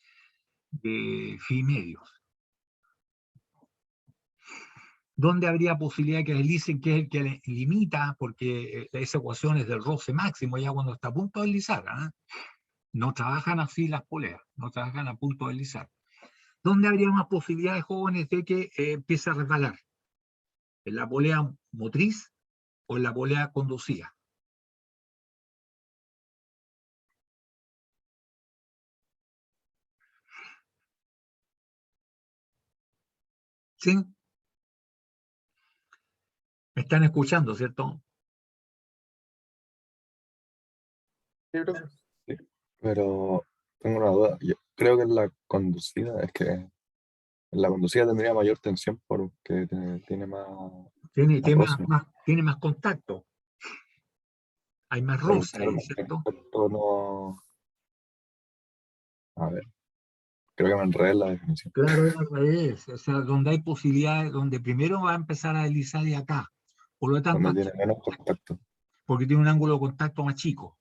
phi medios. ¿Dónde habría posibilidad que deslicen, que es el que limita, porque esa ecuación es del roce máximo, ya cuando está a punto de deslizar? No trabajan así las poleas, no trabajan a punto de deslizar. ¿Dónde habría más posibilidades, jóvenes, de que empiece a resbalar? ¿En la polea motriz o en la polea conducida? ¿Sí? ¿Me están escuchando, cierto? Sí, profe. Sí, pero tengo una duda. Yo creo que en la conducida, es que en la conducida tendría mayor tensión porque tiene más Tiene roce. tiene más contacto. Hay más Pero el roce ahí, ¿cierto? contacto no. A ver, creo que me enredé en la definición. Claro, es al revés. O sea, donde hay posibilidades, donde primero va a empezar a deslizar de acá. Por lo tanto, Donde aquí, tiene menos contacto. porque tiene un ángulo de contacto más chico.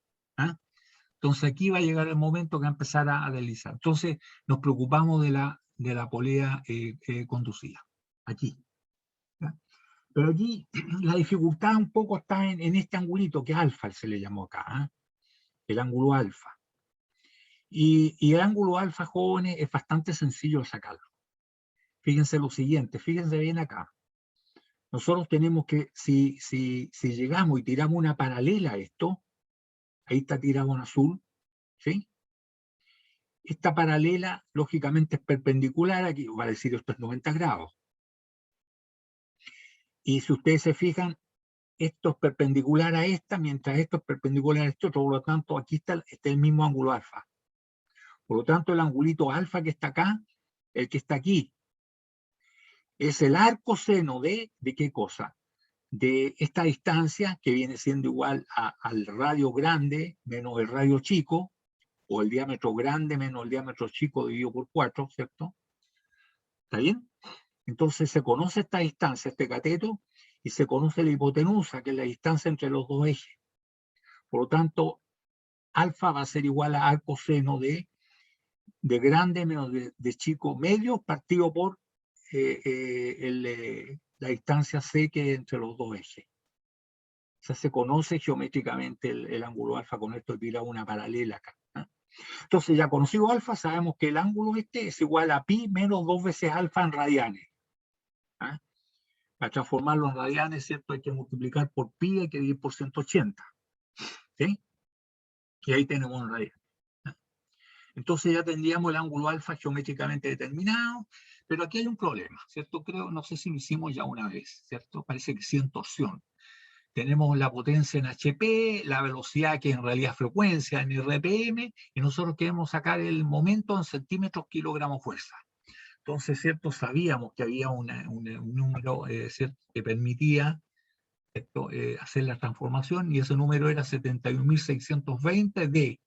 Entonces aquí va a llegar el momento que va a empezar a deslizar. Entonces nos preocupamos de la polea conducida. Aquí. ¿Ya? Pero aquí la dificultad un poco está en este angulito que alfa se le llamó acá. El ángulo alfa. Y el ángulo alfa, jóvenes, es bastante sencillo de sacarlo. Fíjense lo siguiente, fíjense bien acá. Nosotros tenemos que, si llegamos y tiramos una paralela a esto, ahí está tirado en azul, ¿sí? Esta paralela, lógicamente, es perpendicular, aquí va a decir esto es 90 grados. Y si ustedes se fijan, esto es perpendicular a esta, mientras esto es perpendicular a esto, por lo tanto, aquí está el mismo ángulo alfa. Por lo tanto, el angulito alfa que está acá, el que está aquí, es el arco seno ¿de qué cosa? De esta distancia que viene siendo igual al radio grande menos el radio chico, o el diámetro grande menos el diámetro chico dividido por 4, ¿cierto? ¿Está bien? Entonces se conoce esta distancia, este cateto, y se conoce la hipotenusa, que es la distancia entre los dos ejes. Por lo tanto, alfa va a ser igual a arco seno de grande menos de chico medio partido por la distancia C que es entre los dos ejes. O sea, se conoce geométricamente el ángulo alfa, con esto he tirado una paralela acá. Entonces, ya conocido alfa, sabemos que el ángulo este es igual a pi menos 2 veces alfa en radianes. Para transformarlo en radianes, ¿cierto? Hay que multiplicar por pi, hay que dividir por 180. ¿Sí? Y ahí tenemos un radian. Entonces ya tendríamos el ángulo alfa geométricamente determinado, pero aquí hay un problema, ¿cierto? Creo, no sé si lo hicimos ya una vez, ¿cierto? Parece que sí en torsión. Tenemos la potencia en HP, la velocidad que en realidad es frecuencia en RPM, y nosotros queremos sacar el momento en centímetros kilogramos fuerza. Entonces, ¿cierto? Sabíamos que había un número, ¿cierto? Que permitía, ¿cierto? Hacer la transformación, y ese número era 71.620 de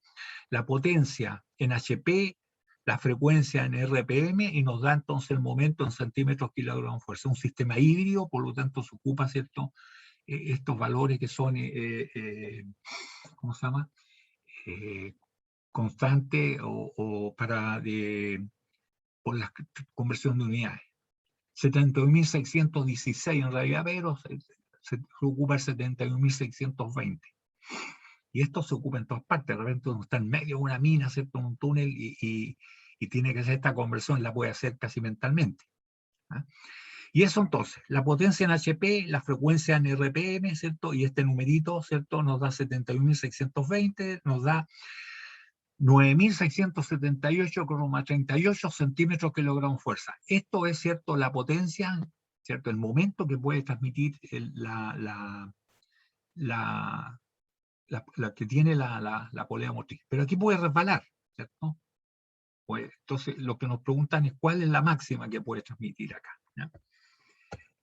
la potencia en HP, la frecuencia en RPM, y nos da entonces el momento en centímetros kilogramos fuerza. Un sistema híbrido, por lo tanto se ocupa, ¿cierto? Estos valores que son, ¿cómo se llama? Constante o para por la conversión de unidades. 71.616 en realidad, pero se ocupa el 71.620. Y esto se ocupa en todas partes. De repente uno está en medio de una mina, ¿cierto? Un túnel y tiene que hacer esta conversión, la puede hacer casi mentalmente. Y eso entonces, la potencia en HP, la frecuencia en RPM, ¿cierto? Y este numerito, ¿cierto? Nos da 71.620, nos da 9.678,38 centímetros kilogramos fuerza. Esto es, ¿cierto? La potencia, ¿cierto? El momento que puede transmitir la la que tiene la polea motriz. Pero aquí puede resbalar, ¿cierto? Pues, entonces, lo que nos preguntan es cuál es la máxima que puede transmitir acá, ¿ya?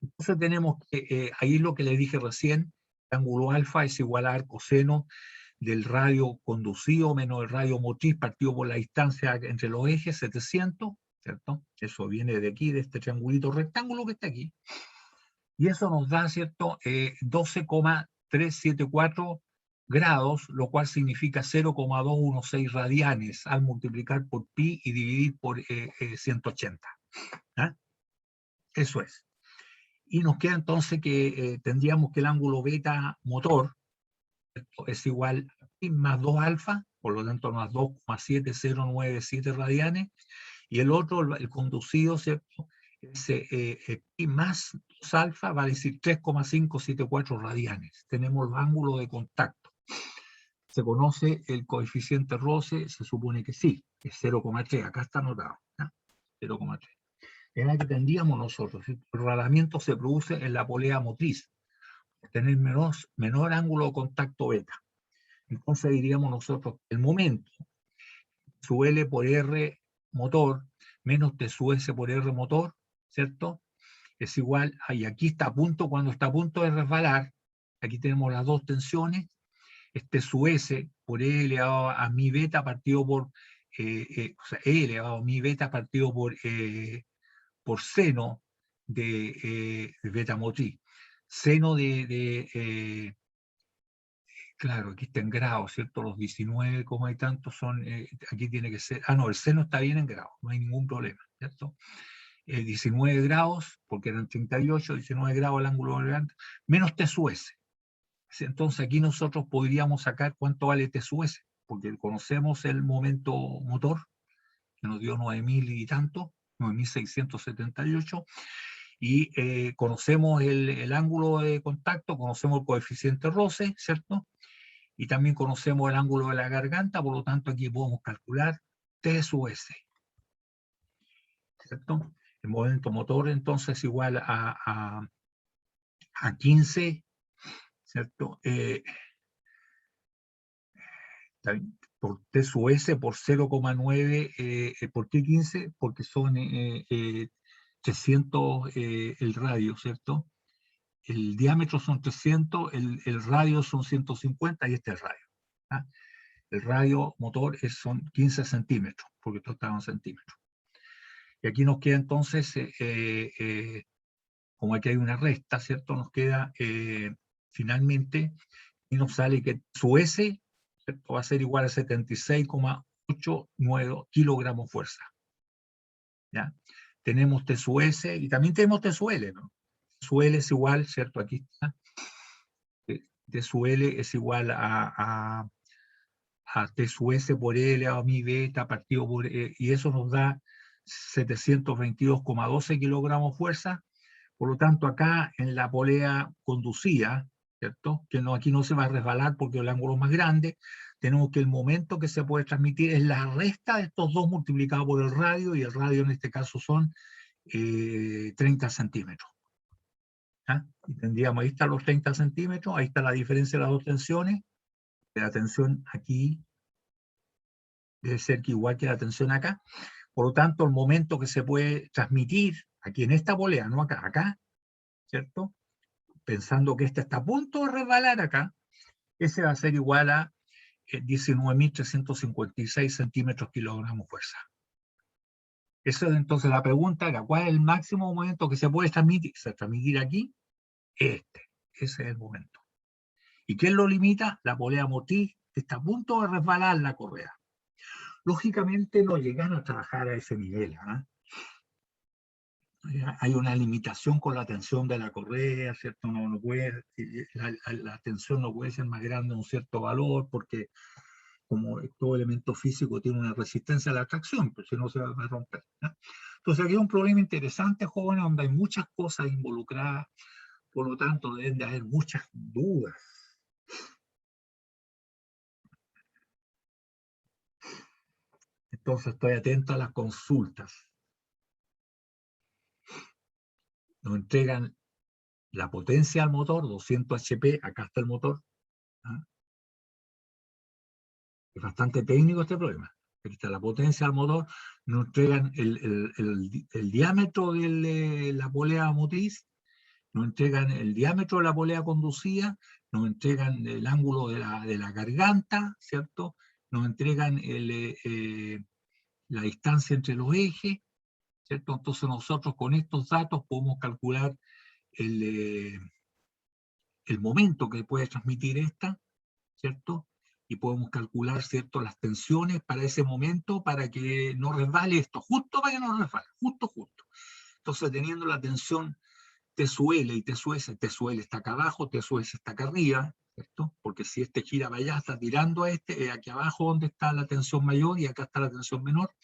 Entonces tenemos que, ahí lo que les dije recién, el ángulo alfa es igual a coseno del radio conducido menos el radio motriz partido por la distancia entre los ejes, 700, ¿cierto? Eso viene de aquí, de este triangulito rectángulo que está aquí. Y eso nos da, ¿cierto? 12,374 grados, lo cual significa 0,216 radianes al multiplicar por pi y dividir por 180. ¿Ah? Eso es. Y nos queda entonces que tendríamos que el ángulo beta motor, ¿cierto?, es igual a pi más 2 alfa, por lo tanto más 2,7097 radianes, y el otro, el conducido, ¿cierto?, pi más 2 alfa va a decir 3,574 radianes. Tenemos el ángulo de contacto. ¿Se conoce el coeficiente roce? Se supone que sí, es 0,3, acá está anotado, ¿no? 0,3. Es la que tendríamos nosotros. El rodamiento se produce en la polea motriz, por tener menor ángulo de contacto beta. Entonces diríamos nosotros que el momento su L por R motor menos T su S por R motor, ¿cierto? Es igual, y aquí está a punto, cuando está a punto de resbalar, aquí tenemos las dos tensiones, este su S por E elevado a mi beta partido por, o sea, E elevado a mi beta partido por seno de beta motriz. Seno claro, aquí está en grados, ¿cierto? Los 19, como hay tantos, son, aquí tiene que ser, no, el seno está bien en grados, no hay ningún problema, ¿cierto? 19 grados, porque eran 38, 19 grados el ángulo de variante, menos T sub S. Entonces aquí nosotros podríamos sacar cuánto vale T sub S, porque conocemos el momento motor, que nos dio 9.000 y tanto, 9.678, y conocemos el ángulo de contacto, conocemos el coeficiente roce, ¿cierto? Y también conocemos el ángulo de la garganta, por lo tanto aquí podemos calcular T sub S, ¿cierto? El momento motor entonces es igual a 15, ¿cierto? Por T sub S por 0,9, ¿por qué 15? Porque son 300 el radio, ¿cierto? El diámetro son 300, el radio son 150 y este es el radio. ¿Ah? El radio motor son 15 centímetros, porque esto estaba en centímetros. Y aquí nos queda entonces, como aquí hay una resta, ¿cierto? Nos queda finalmente, y nos sale que su S, ¿cierto?, va a ser igual a 76,89 kilogramos fuerza. ¿Ya? Tenemos T sub S y también tenemos T sub L, ¿no? T sub L es igual, ¿cierto? Aquí está. T sub L es igual a T sub S por L a mi beta partido por y eso nos da 722,12 kilogramos fuerza. Por lo tanto, acá en la polea conducida, ¿cierto?, que no, aquí no se va a resbalar porque el ángulo es más grande, tenemos que el momento que se puede transmitir es la resta de estos dos multiplicado por el radio, y el radio en este caso son 30 centímetros. ¿Ah? Y tendríamos, ahí están los 30 centímetros, ahí está la diferencia de las dos tensiones, la tensión aquí debe ser que igual que la tensión acá. Por lo tanto, el momento que se puede transmitir aquí en esta polea, no acá, acá, ¿cierto? Pensando que esta está a punto de resbalar acá, ese va a ser igual a 19.356 centímetros kilogramos fuerza. Esa es entonces la pregunta, ¿cuál es el máximo momento que se puede transmitir? Se transmitir aquí, ese es el momento. ¿Y quién lo limita? La polea motriz, que está a punto de resbalar la correa. Lógicamente no llegan a trabajar a ese nivel, ¿eh? Hay una limitación con la tensión de la correa, ¿cierto? No puede, la tensión no puede ser más grande de un cierto valor, porque como todo elemento físico tiene una resistencia a la atracción, pues si no se va a romper, ¿no? Entonces aquí hay un problema interesante, jóvenes, donde hay muchas cosas involucradas, por lo tanto deben de haber muchas dudas. Entonces estoy atento a las consultas. Nos entregan la potencia al motor, 200 HP, acá está el motor, ¿ah? Es bastante técnico este problema. Aquí está la potencia del motor, nos entregan el diámetro de la polea motriz, nos entregan el diámetro de la polea conducida, nos entregan el ángulo de la garganta, ¿cierto? Nos entregan la distancia entre los ejes, ¿cierto? Entonces nosotros con estos datos podemos calcular el momento que puede transmitir esta, ¿cierto? Y podemos calcular, ¿cierto?, las tensiones para ese momento, para que no resbale esto, justo para que no resbale, justo. Entonces, teniendo la tensión T sub L y T sub S está acá abajo, T sub S está acá arriba, ¿cierto? Porque si este gira para allá, está tirando a este, aquí abajo donde está la tensión mayor y acá está la tensión menor.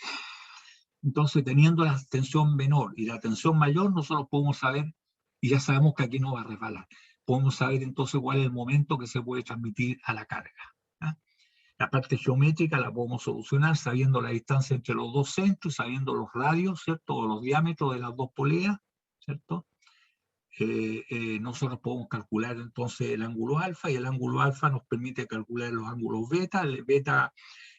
Entonces, teniendo la tensión menor y la tensión mayor, nosotros podemos saber, y ya sabemos que aquí no va a resbalar, podemos saber entonces cuál es el momento que se puede transmitir a la carga. ¿Ah? La parte geométrica la podemos solucionar sabiendo la distancia entre los dos centros, sabiendo los radios, ¿cierto? O los diámetros de las dos poleas, ¿cierto? Nosotros podemos calcular entonces el ángulo alfa, y el ángulo alfa nos permite calcular los ángulos beta, el beta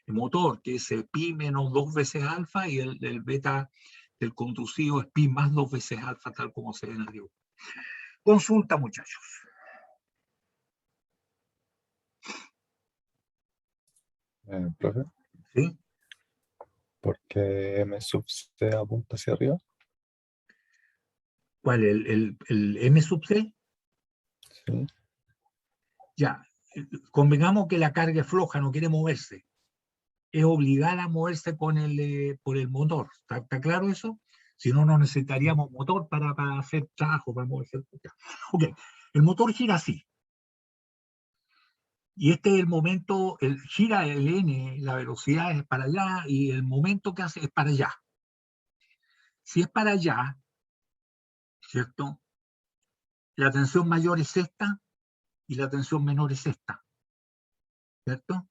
motor, que es pi menos 2 veces alfa, y el beta del conducido es pi más 2 veces alfa, tal como se ve en el dibujo. Consulta, muchachos. Profe, ¿Sí? ¿por qué M sub C apunta hacia arriba? ¿Cuál? ¿El M sub C? Sí. Ya, convengamos que la carga es floja, no quiere moverse. Es obligada a moverse por el motor. ¿Está claro eso? Si no, no necesitaríamos motor para hacer trabajo, para moverse. Ok, el motor gira así. Y este es el momento, gira el N, la velocidad es para allá, y el momento que hace es para allá. Si es para allá, ¿cierto? La tensión mayor es esta, y la tensión menor es esta, ¿cierto?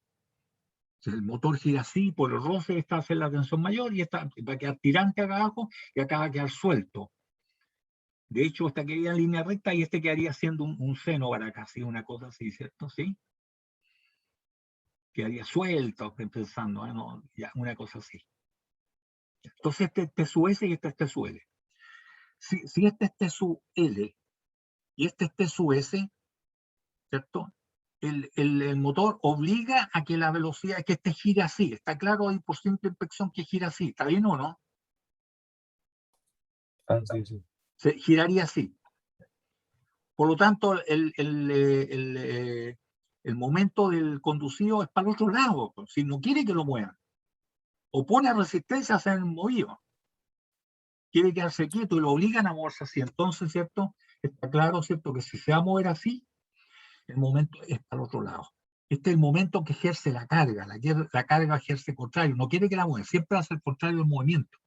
El motor gira así, por el roce esta hace la tensión mayor, y esta va a quedar tirante acá abajo, y acá va a quedar suelto. De hecho, esta quedaría en línea recta, y este quedaría siendo un seno para acá, ¿sí? Una cosa así, ¿cierto? ¿Sí? Quedaría suelto, pensando, ¿no? Ya, una cosa así. Entonces este es T sub S y este es T sub L. Si este es T sub L y este es T sub S, ¿cierto? El motor obliga a que la velocidad, que este gira así. Está claro ahí por simple inspección que gira así. ¿Está bien o no? Ah, sí, sí. Se giraría así. Por lo tanto, el momento del conducido es para el otro lado, pues, si no quiere que lo muevan. Opone resistencia a ser movido. Quiere quedarse quieto y lo obligan a moverse así. Entonces, ¿cierto? Está claro, ¿cierto? Que si se va a mover así, el momento es para el otro lado. Este es el momento que ejerce la carga. La carga ejerce contrario. No quiere que la mueva. Siempre hace el contrario del movimiento.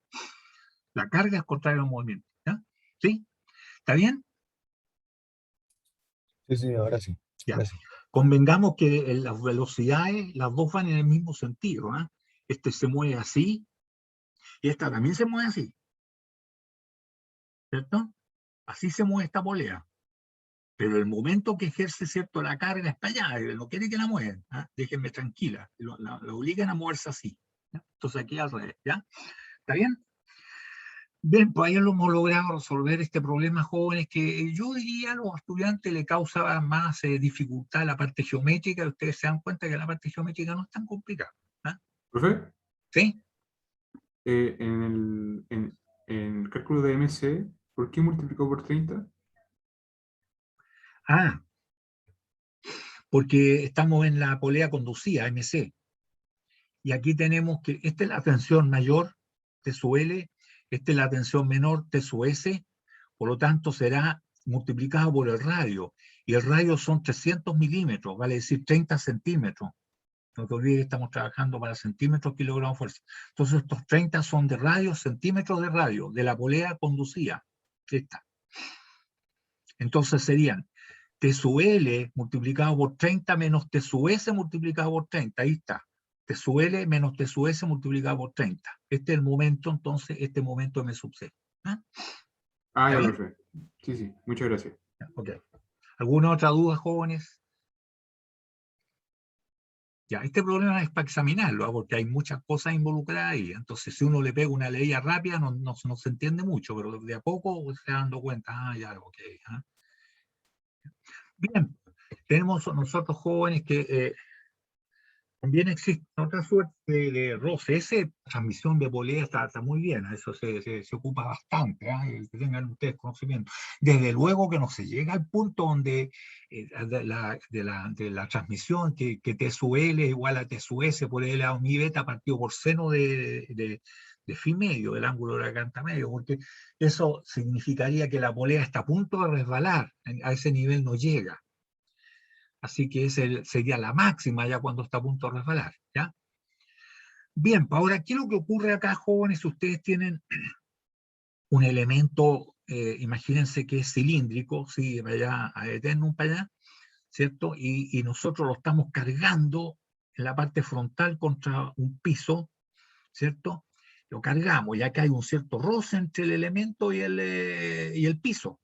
La carga es contrario al movimiento. ¿Ya? ¿Sí? ¿Está bien? Sí, sí, ahora sí. Ya. Ahora sí. Convengamos que las velocidades, las dos van en el mismo sentido. ¿Eh? Este se mueve así y esta también se mueve así. ¿Cierto? Así se mueve esta polea. Pero el momento que ejerce, ¿cierto?, la carga es para allá, no quiere que la muevan, ¿ah? Déjenme tranquila, lo obligan a moverse así. ¿Ya? Entonces aquí al revés, ¿ya? ¿Está bien? Bien, pues ahí lo hemos logrado resolver este problema, jóvenes, que yo diría a los estudiantes le causa más dificultad la parte geométrica, y ustedes se dan cuenta que la parte geométrica no es tan complicada. ¿Ah? Profe, ¿Sí? en el cálculo de MC, ¿por qué multiplicó por 30? Ah, porque estamos en la polea conducida, MC. Y aquí tenemos que, esta es la tensión mayor, T sub L, esta es la tensión menor, T sub S, por lo tanto será multiplicado por el radio, y el radio son 300 milímetros, vale decir 30 centímetros. No te olvides que estamos trabajando para centímetros, kilogramos fuerza. Entonces estos 30 son de radio, centímetros de radio, de la polea conducida. Esta. Entonces serían T sub L multiplicado por 30 menos T sub S multiplicado por 30. Ahí está. T sub L menos T sub S multiplicado por 30. Este es el momento, entonces, este momento M sub C. ¿Ah? Ah, ¿Está ya, bien? profe. Sí, sí, muchas gracias. Ok. ¿Alguna otra duda, jóvenes? Ya, este problema es para examinarlo, ¿ah? Porque hay muchas cosas involucradas ahí. Entonces, si uno le pega una leída rápida, no se entiende mucho, pero de a poco se va dando cuenta, ya, ok. ¿Ah? Bien, tenemos nosotros jóvenes que también existe otra suerte de roce. Esa transmisión de polea está muy bien, a eso se ocupa bastante, ¿ah? Que tengan ustedes conocimiento. Desde luego que no se llega al punto donde de la transmisión que T sub L es igual a T sub S por L a mi beta partido por seno de phi medio, del ángulo de la garganta medio, porque eso significaría que la polea está a punto de resbalar, a ese nivel no llega. Así que esa sería la máxima ya cuando está a punto de resbalar, ¿ya? Bien, pues ahora, ¿qué es lo que ocurre acá, jóvenes? Ustedes tienen un elemento, imagínense que es cilíndrico, sigue para allá, a eternum para allá, ¿cierto? Y nosotros lo estamos cargando en la parte frontal contra un piso, ¿cierto? Lo cargamos, ya que hay un cierto roce entre el elemento y el piso.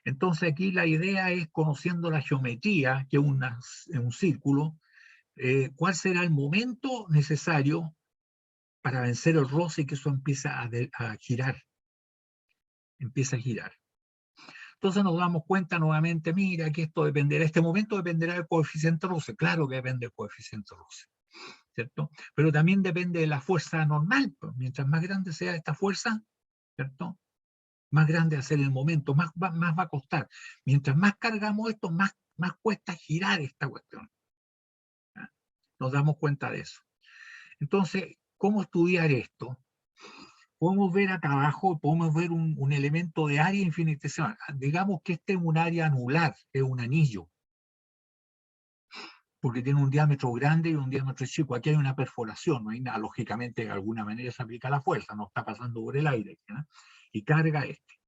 Entonces aquí la idea es, conociendo la geometría, que es un círculo, cuál será el momento necesario para vencer el roce y que eso empieza a girar. Empieza a girar. Entonces nos damos cuenta nuevamente, mira, que esto dependerá, este momento dependerá del coeficiente roce. Claro que depende del coeficiente roce, ¿cierto? Pero también depende de la fuerza normal. Pues, mientras más grande sea esta fuerza, ¿cierto? Más grande va a ser el momento, más va a costar. Mientras más cargamos esto, más cuesta girar esta cuestión. ¿Ya? Nos damos cuenta de eso. Entonces, ¿cómo estudiar esto? Podemos ver acá abajo, podemos ver un elemento de área infinitesimal. Digamos que este es un área anular, es un anillo, porque tiene un diámetro grande y un diámetro chico. Aquí hay una perforación, no hay nada, lógicamente de alguna manera se aplica la fuerza, no está pasando por el aire, ¿no? Y carga este.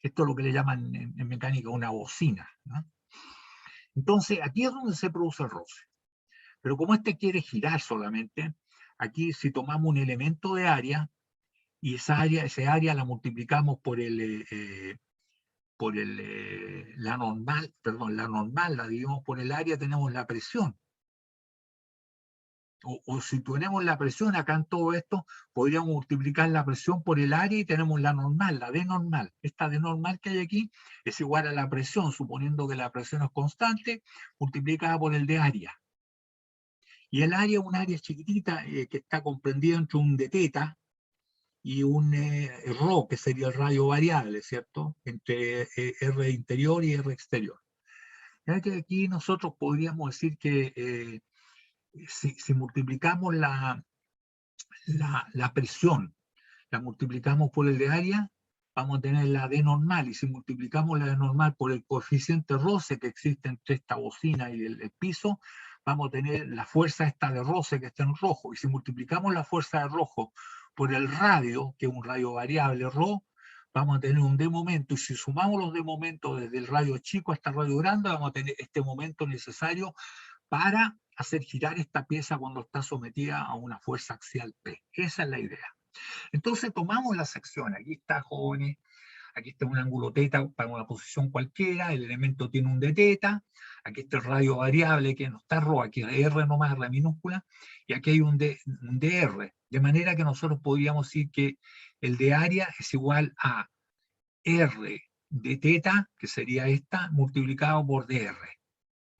Esto es lo que le llaman en mecánica una bocina, ¿no? Entonces, aquí es donde se produce el roce. Pero como este quiere girar solamente, aquí si tomamos un elemento de área, y ese área la multiplicamos por la normal, la dividimos por el área, tenemos la presión. O si tenemos la presión acá en todo esto, podríamos multiplicar la presión por el área y tenemos la normal, la D normal. Esta D normal que hay aquí es igual a la presión, suponiendo que la presión es constante, multiplicada por el de área. Y el área es un área chiquitita que está comprendida entre un de teta y un ρ, que sería el radio variable, ¿cierto? Entre R interior y R exterior. Ya que aquí nosotros podríamos decir que si multiplicamos la presión, la multiplicamos por el de área, vamos a tener la D normal, y si multiplicamos la D normal por el coeficiente roce que existe entre esta bocina y el piso, vamos a tener la fuerza esta de roce que está en rojo, y si multiplicamos la fuerza de rojo por el radio, que es un radio variable ρ, vamos a tener un D momento, y si sumamos los D momentos desde el radio chico hasta el radio grande, vamos a tener este momento necesario para hacer girar esta pieza cuando está sometida a una fuerza axial P. Esa es la idea. Entonces tomamos la sección, aquí está, jóvenes, aquí está un ángulo teta para una posición cualquiera, el elemento tiene un de teta, aquí está el radio variable que no está ρ, aquí es R nomás, R minúscula, y aquí hay un dr, de manera que nosotros podríamos decir que el de área es igual a R de teta, que sería esta, multiplicado por dr.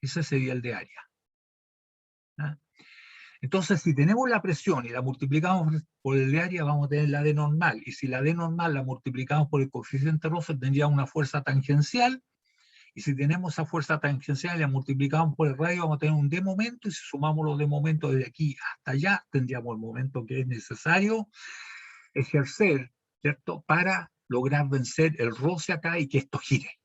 Ese sería el de área. ¿Ah? Entonces, si tenemos la presión y la multiplicamos por el de área, vamos a tener la D normal. Y si la D normal la multiplicamos por el coeficiente roce, tendríamos una fuerza tangencial. Y si tenemos esa fuerza tangencial y la multiplicamos por el radio, vamos a tener un D momento. Y si sumamos los D momentos desde aquí hasta allá, tendríamos el momento que es necesario ejercer, ¿cierto?, para lograr vencer el roce acá y que esto gire.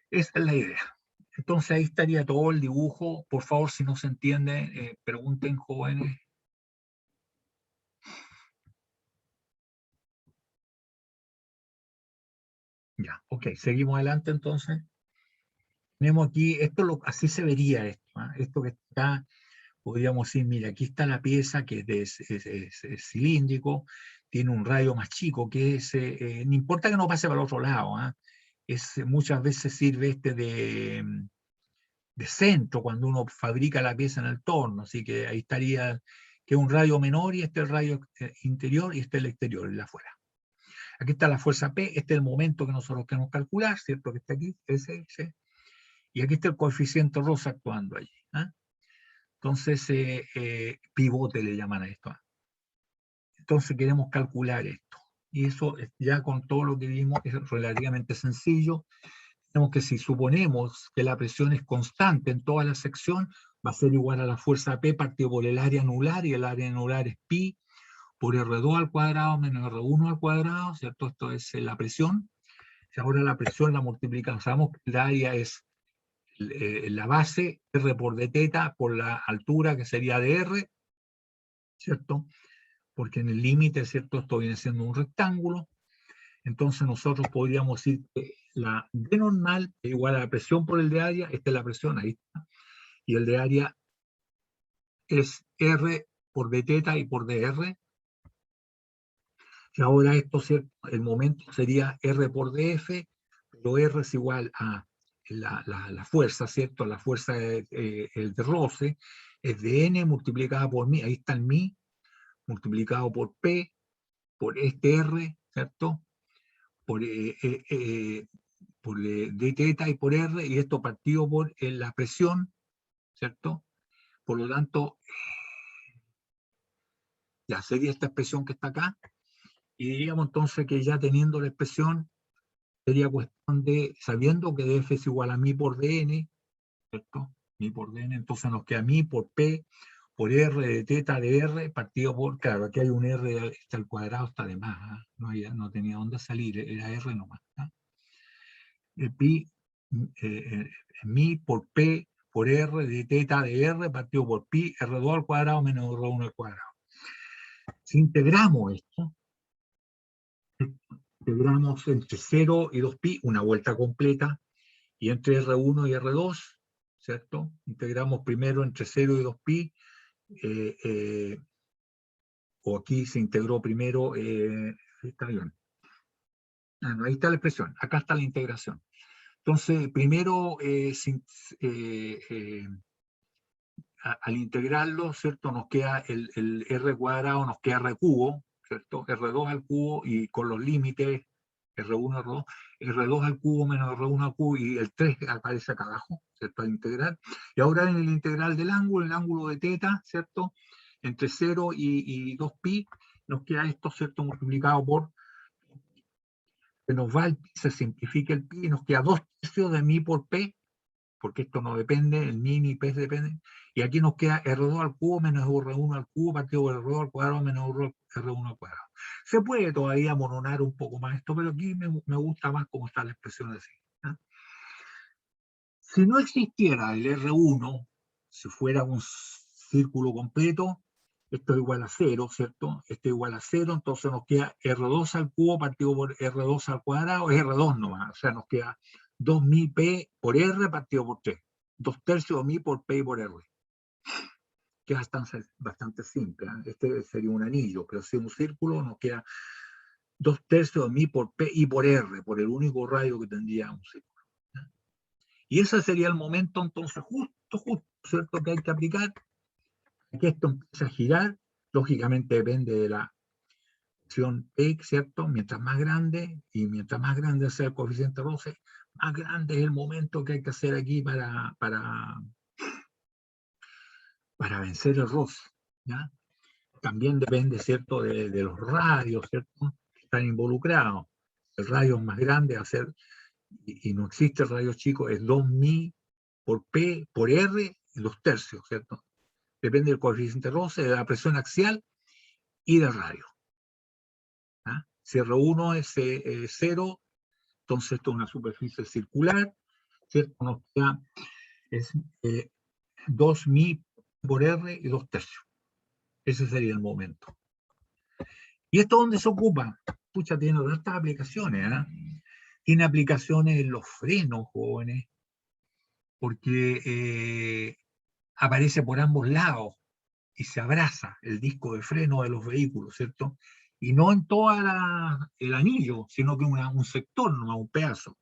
Esa es la idea. Entonces ahí estaría todo el dibujo. Por favor, si no se entiende, pregunten, jóvenes. Ya, ok, seguimos adelante entonces. Tenemos aquí, así se vería esto. Esto que está, podríamos decir, mira, aquí está la pieza que es cilíndrico, tiene un radio más chico, que es, no importa que no pase para el otro lado, muchas veces sirve de centro cuando uno fabrica la pieza en el torno, así que ahí estaría, que es un radio menor y este es el radio interior y este es el exterior, el de afuera. Aquí está la fuerza P, este es el momento que nosotros queremos calcular, ¿cierto? Que está aquí, ese. Y aquí está el coeficiente Ross actuando allí. ¿Ah? Entonces, pivote le llaman a esto. Entonces queremos calcular esto. Y eso ya con todo lo que vimos es relativamente sencillo. Tenemos que si suponemos que la presión es constante en toda la sección, va a ser igual a la fuerza P partido por el área anular, y el área anular es pi por R2 al cuadrado menos R1 al cuadrado, ¿cierto? Esto es la presión. Si ahora la presión la multiplicamos, sabemos que el área es la base, R por d teta, por la altura que sería de R, ¿cierto? Porque en el límite, ¿cierto? Esto viene siendo un rectángulo. Entonces nosotros podríamos decir que la D normal es igual a la presión por el de área, esta es la presión, ahí está, y el de área es R por d teta y por dr. Y ahora esto, ¿cierto? El momento sería R por df, pero R es igual a la fuerza, ¿cierto? La fuerza, el de roce, es de N multiplicada por mi, ahí está el mi, multiplicado por P, por este R, ¿cierto? Por d teta y por R, y esto partido por la presión, ¿cierto? Por lo tanto, ya sería esta expresión que está acá, y diríamos entonces que ya teniendo la expresión, sería cuestión de, sabiendo que df es igual a mi por dn, ¿cierto? Mi por dn, entonces nos queda mi por p, por r de teta de r, partido por, claro, aquí hay un r, está al cuadrado, está de más, ¿eh? No tenía dónde salir, era r nomás. ¿Eh? El pi, mi por p, por r de teta de r, partido por pi, r2 al cuadrado menos r1 al cuadrado. Si integramos esto, integramos entre 0 y 2pi, una vuelta completa, y entre R1 y R2, ¿cierto? Integramos primero entre 0 y 2pi, o aquí se integró primero, está bien. Ah, no, ahí está la expresión, acá está la integración. Entonces, primero, al integrarlo, ¿cierto? Nos queda el R cuadrado, nos queda R cubo, ¿cierto? R2 al cubo y con los límites, R1, R2, R2 al cubo menos R1 al cubo, y el 3 aparece acá abajo, ¿cierto? Al integrar. Y ahora en el integral del ángulo, el ángulo de teta, ¿cierto? Entre 0 y 2pi, nos queda esto, ¿cierto? Multiplicado por, se nos va el pi, se simplifica el pi, y nos queda 2/3 de mi por p, porque esto no depende, el mi ni p dependen, y aquí nos queda R2 al cubo menos R1 al cubo partido por R2 al cuadrado menos R1 al cuadrado. Se puede todavía mononar un poco más esto, pero aquí me gusta más cómo está la expresión así. ¿Eh? Si no existiera el R1, si fuera un círculo completo, esto es igual a 0, ¿cierto? Esto es igual a 0, entonces nos queda R2 al cubo partido por R2 al cuadrado, es R2 nomás, o sea, nos queda 2mi P por R partido por 3. 2/3 de mi por P y por R. Que es bastante simple. ¿Eh? Este sería un anillo, pero si es un círculo nos queda 2/3 de mi por P y por R, por el único radio que tendría un círculo. ¿Eh? Y ese sería el momento entonces justo, ¿cierto? Que hay que aplicar. Que esto empieza a girar, lógicamente depende de la acción P, ¿cierto? Mientras más grande sea el coeficiente roce, más grande es el momento que hay que hacer aquí para vencer el roce, ¿ya? También depende, ¿cierto?, de los radios, ¿cierto?, que están involucrados. El radio más grande va a ser, y no existe el radio chico, es 2mi por P por R y 2/3, ¿cierto? Depende del coeficiente roce, de la presión axial y del radio. ¿Ah? Si R1 es 0, entonces esto es una superficie circular, ¿cierto? Nos queda es 2mi por R y 2/3. Ese sería el momento. ¿Y esto dónde se ocupa? Pucha, tiene tantas aplicaciones, ¿eh? Tiene aplicaciones en los frenos, jóvenes, porque aparece por ambos lados y se abraza el disco de freno de los vehículos, ¿cierto? Y no en todo el anillo, sino que un sector, no un pedazo.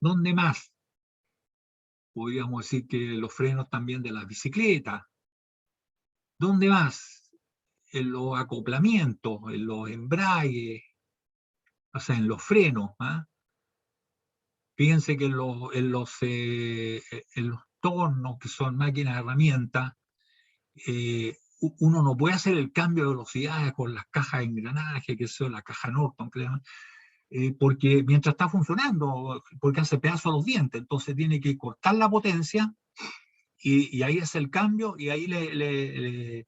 ¿Dónde más? podríamos decir que los frenos también de las bicicletas. ¿Dónde vas? En los acoplamientos, en los embragues, o sea, en los frenos. ¿Ah? Fíjense que en los tornos, que son máquinas de herramientas, uno no puede hacer el cambio de velocidad con las cajas de engranaje, que son la caja Norton, creo, porque mientras está funcionando, porque hace pedazo a los dientes, entonces tiene que cortar la potencia y ahí hace el cambio y ahí le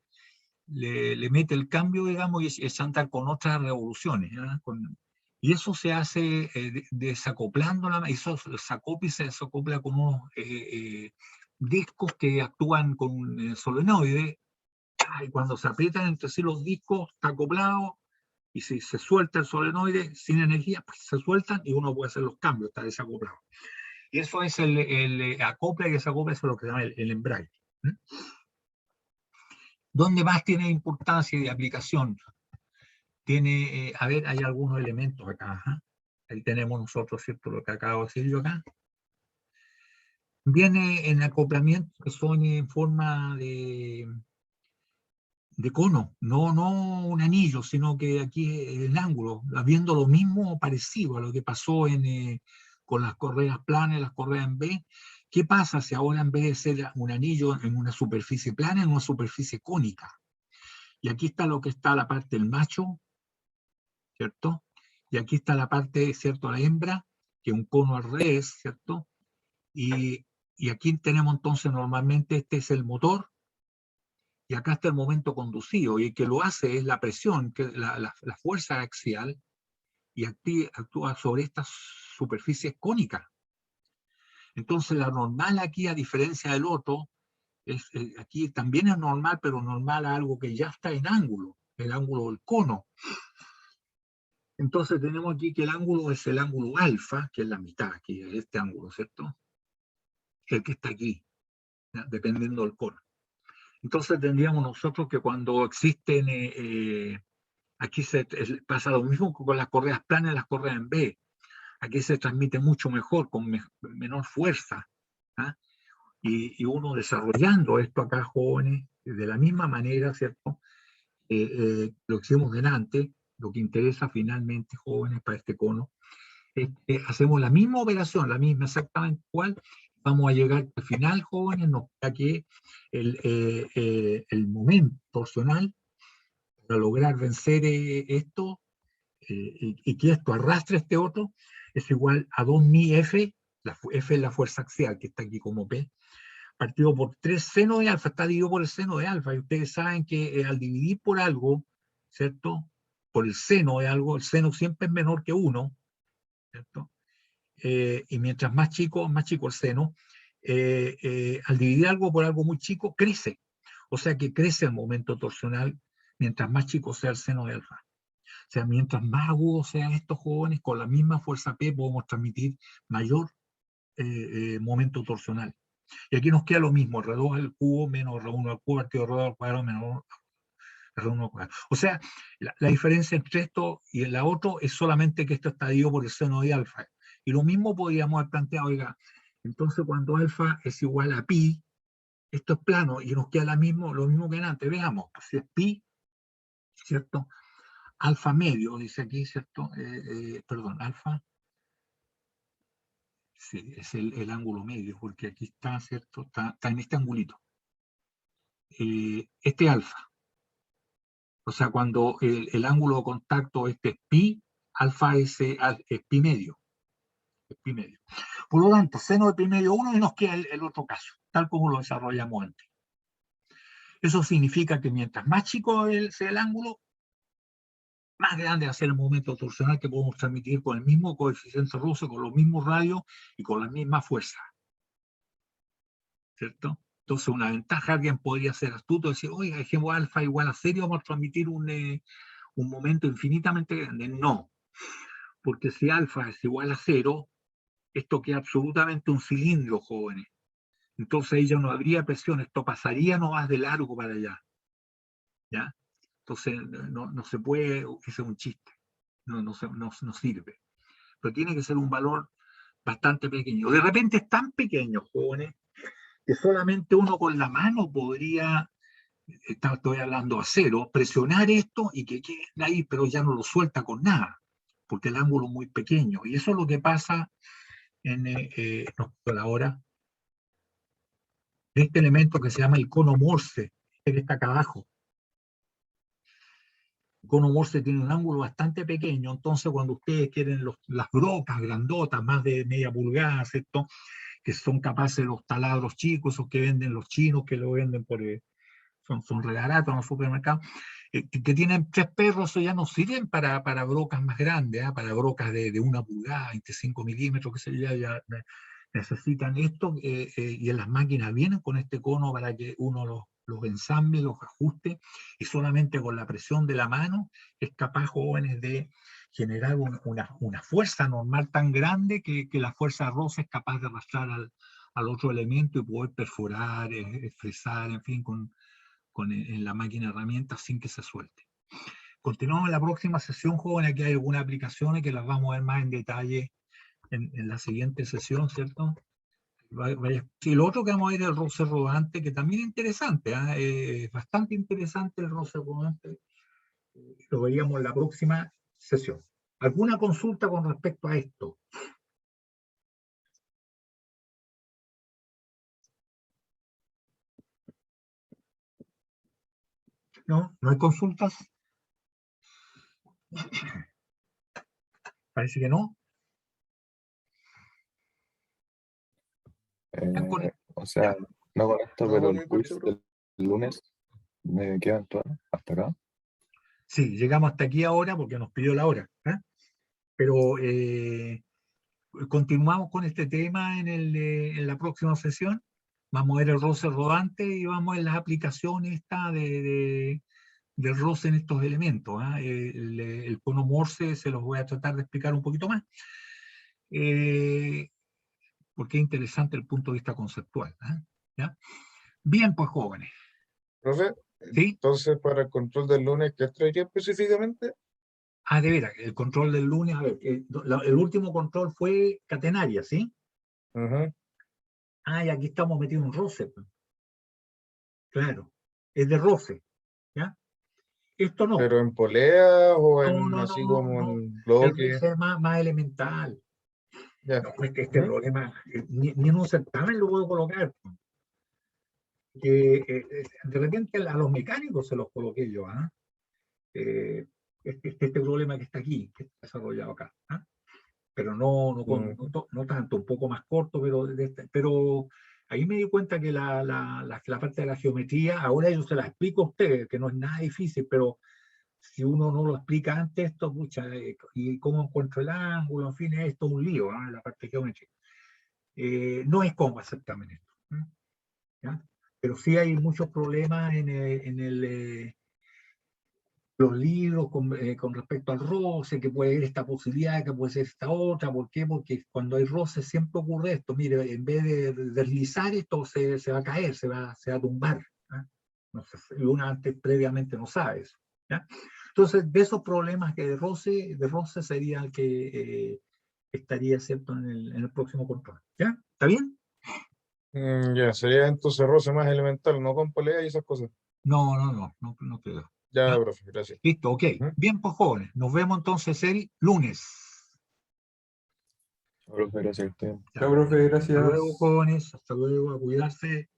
mete el cambio, digamos, y es andar con otras revoluciones. Y eso se hace desacoplando, eso se acopla y se desacopla con unos discos que actúan con un solenoide. Y cuando se aprietan entre sí los discos, está acoplado, y si se suelta el solenoide sin energía, pues se sueltan y uno puede hacer los cambios, está desacoplado. Y eso es el acopla y desacopla, eso es lo que se llama el embrague. ¿Dónde más tiene importancia de aplicación? Tiene, a ver, hay algunos elementos acá. Ahí tenemos nosotros, ¿cierto? Lo que acabo de decir yo acá. Viene en acoplamientos que son en forma de cono, no un anillo, sino que aquí el ángulo, viendo lo mismo o parecido a lo que pasó con las correas planas y las correas en B. ¿Qué pasa si ahora en vez de ser un anillo en una superficie plana, en una superficie cónica? Y aquí está lo que está la parte del macho, ¿cierto? Y aquí está la parte, ¿cierto?, la hembra, que es un cono al revés, ¿cierto? Y aquí tenemos entonces normalmente, este es el motor, y acá está el momento conducido, y el que lo hace es la presión, que la fuerza axial, y actúa sobre estas superficies cónicas. Entonces la normal aquí, a diferencia del otro, aquí también es normal, pero normal a algo que ya está en ángulo, el ángulo del cono. Entonces tenemos aquí que el ángulo es el ángulo alfa, que es la mitad, aquí es este ángulo, ¿cierto? El que está aquí, ¿ya? Dependiendo del cono. Entonces tendríamos nosotros que cuando existen, aquí pasa lo mismo que con las correas planas y las correas en B. Aquí se transmite mucho mejor, con menor fuerza. ¿Ah? Y uno desarrollando esto acá, jóvenes, de la misma manera, ¿cierto? Lo que hicimos delante, lo que interesa finalmente, jóvenes, para este cono, es que hacemos la misma operación, la misma exactamente igual, vamos a llegar al final, jóvenes, nos queda que el momento torsional para lograr vencer esto y que esto arrastre este otro es igual a 2mi F, F es la fuerza axial que está aquí como P, partido por 3 seno de alfa, está dividido por el seno de alfa, y ustedes saben que al dividir por algo, ¿cierto? Por el seno de algo, el seno siempre es menor que 1, ¿cierto? Y mientras más chico el seno, al dividir algo por algo muy chico, crece. O sea que crece el momento torsional mientras más chico sea el seno de alfa. O sea, mientras más agudo sean estos jóvenes, con la misma fuerza P podemos transmitir mayor momento torsional. Y aquí nos queda lo mismo, R2 al cubo menos R1 al cubo partido R2 al cuadrado menos R1 al cuadrado. O sea, la diferencia entre esto y la otro es solamente que esto está dividido por el seno de alfa. Y lo mismo podríamos haber planteado, oiga, entonces cuando alfa es igual a pi, esto es plano y nos queda lo mismo que antes. Veamos, si es pi, ¿cierto? Alfa medio, dice aquí, ¿cierto? Perdón, alfa. Sí, es el ángulo medio, porque aquí está, ¿cierto? Está en este angulito. Este alfa. O sea, cuando el ángulo de contacto este es pi, alfa es pi medio. Es pi medio. Por lo tanto, seno de pi medio 1 y nos queda el otro caso, tal como lo desarrollamos antes. Eso significa que mientras más chico sea el ángulo, más grande va a ser el momento torsional que podemos transmitir con el mismo coeficiente Russell, con los mismos radios y con la misma fuerza. ¿Cierto? Entonces, una ventaja, alguien podría ser astuto y decir, oiga, dejemos alfa igual a 0, vamos a transmitir un momento infinitamente grande. No, porque si alfa es igual a 0, esto queda absolutamente un cilindro, jóvenes. Entonces ahí ya no habría presión, esto pasaría nomás de largo para allá. ¿Ya? Entonces no se puede, ese es un chiste, no sirve. Pero tiene que ser un valor bastante pequeño. De repente es tan pequeño, jóvenes, que solamente uno con la mano podría, estoy hablando a cero, presionar esto y que quede ahí, pero ya no lo suelta con nada, porque el ángulo es muy pequeño. Y eso es lo que pasa en la hora de este elemento que se llama el cono Morse, que está acá abajo. El cono Morse tiene un ángulo bastante pequeño, entonces cuando ustedes quieren las brocas grandotas, más de media pulgada, ¿cierto?, que son capaces los taladros chicos, esos que venden los chinos, que lo venden son re baratos en los supermercados, que tienen 3 perros, eso ya no sirven para brocas más grandes, para brocas de 1 pulgada, 25 milímetros, que se ya necesitan esto, y en las máquinas vienen con este cono para que uno los ensamble, los ajuste, y solamente con la presión de la mano es capaz, jóvenes, de generar una fuerza normal tan grande que la fuerza rosa es capaz de arrastrar al otro elemento y poder perforar, fresar, en fin, en la máquina de herramientas sin que se suelte. Continuamos en la próxima sesión, jóvenes. Aquí hay algunas aplicaciones que las vamos a ver más en detalle en la siguiente sesión, ¿cierto? Y lo otro que vamos a ver es el roce rodante, que también es interesante, bastante interesante el roce rodante. Lo veríamos en la próxima sesión. ¿Alguna consulta con respecto a esto? ¿No? ¿No hay consultas? Parece que no. O sea, no con esto, No, pero por el mi quiz parte, del lunes me quedan todas hasta acá. Sí, llegamos hasta aquí ahora porque nos pidió la hora. Pero continuamos con este tema en la próxima sesión. Vamos a ver el roce rodante y vamos a ver las aplicaciones del roce en estos elementos. El cono Morse se los voy a tratar de explicar un poquito más, porque es interesante el punto de vista conceptual. ¿Ya? Bien, pues, jóvenes. profe, ¿Sí? entonces para el control del lunes, ¿qué traería específicamente? De veras, el control del lunes, a ver, el último control fue catenaria, ¿sí? Ujú. Y aquí estamos metidos en roce, pues. Claro, es de roce, ¿ya? Esto no. ¿Pero en polea o en No, así como no. en El bloque? roce es más elemental. Ya. No, es que este Ujú. problema, ni en un certamen lo puedo colocar. De repente a los mecánicos se los coloqué yo, este problema que está aquí, que está desarrollado acá, pero no tanto, un poco más corto, pero ahí me di cuenta que la parte de la geometría, ahora yo se la explico a ustedes, que no es nada difícil, pero si uno no lo explica antes, esto, pucha, y cómo encuentro el ángulo, en fin, esto es un lío, la parte geométrica. No es como exactamente esto, ¿ya? Pero sí hay muchos problemas en los libros con respecto al roce, que puede haber esta posibilidad, que puede ser esta otra. ¿Por qué? Porque cuando hay roce siempre ocurre esto. Mire, en vez de deslizar esto, se va a caer, se va a tumbar. No sé, y uno antes previamente no sabe eso, ¿ya? Entonces, de esos problemas que de roce sería el que estaría, ¿cierto?, en el próximo control. ¿Ya? ¿Está bien? Ya, sería entonces roce más elemental, no con polea y esas cosas. No creo. Ya, ¿Ya? profe, gracias. Listo, ok. Ujú. Bien, pues, jóvenes. Nos vemos entonces el lunes. Profe, gracias a usted. Ya. Chao, profe, Hasta luego, gracias. jóvenes. Hasta luego. A cuidarse.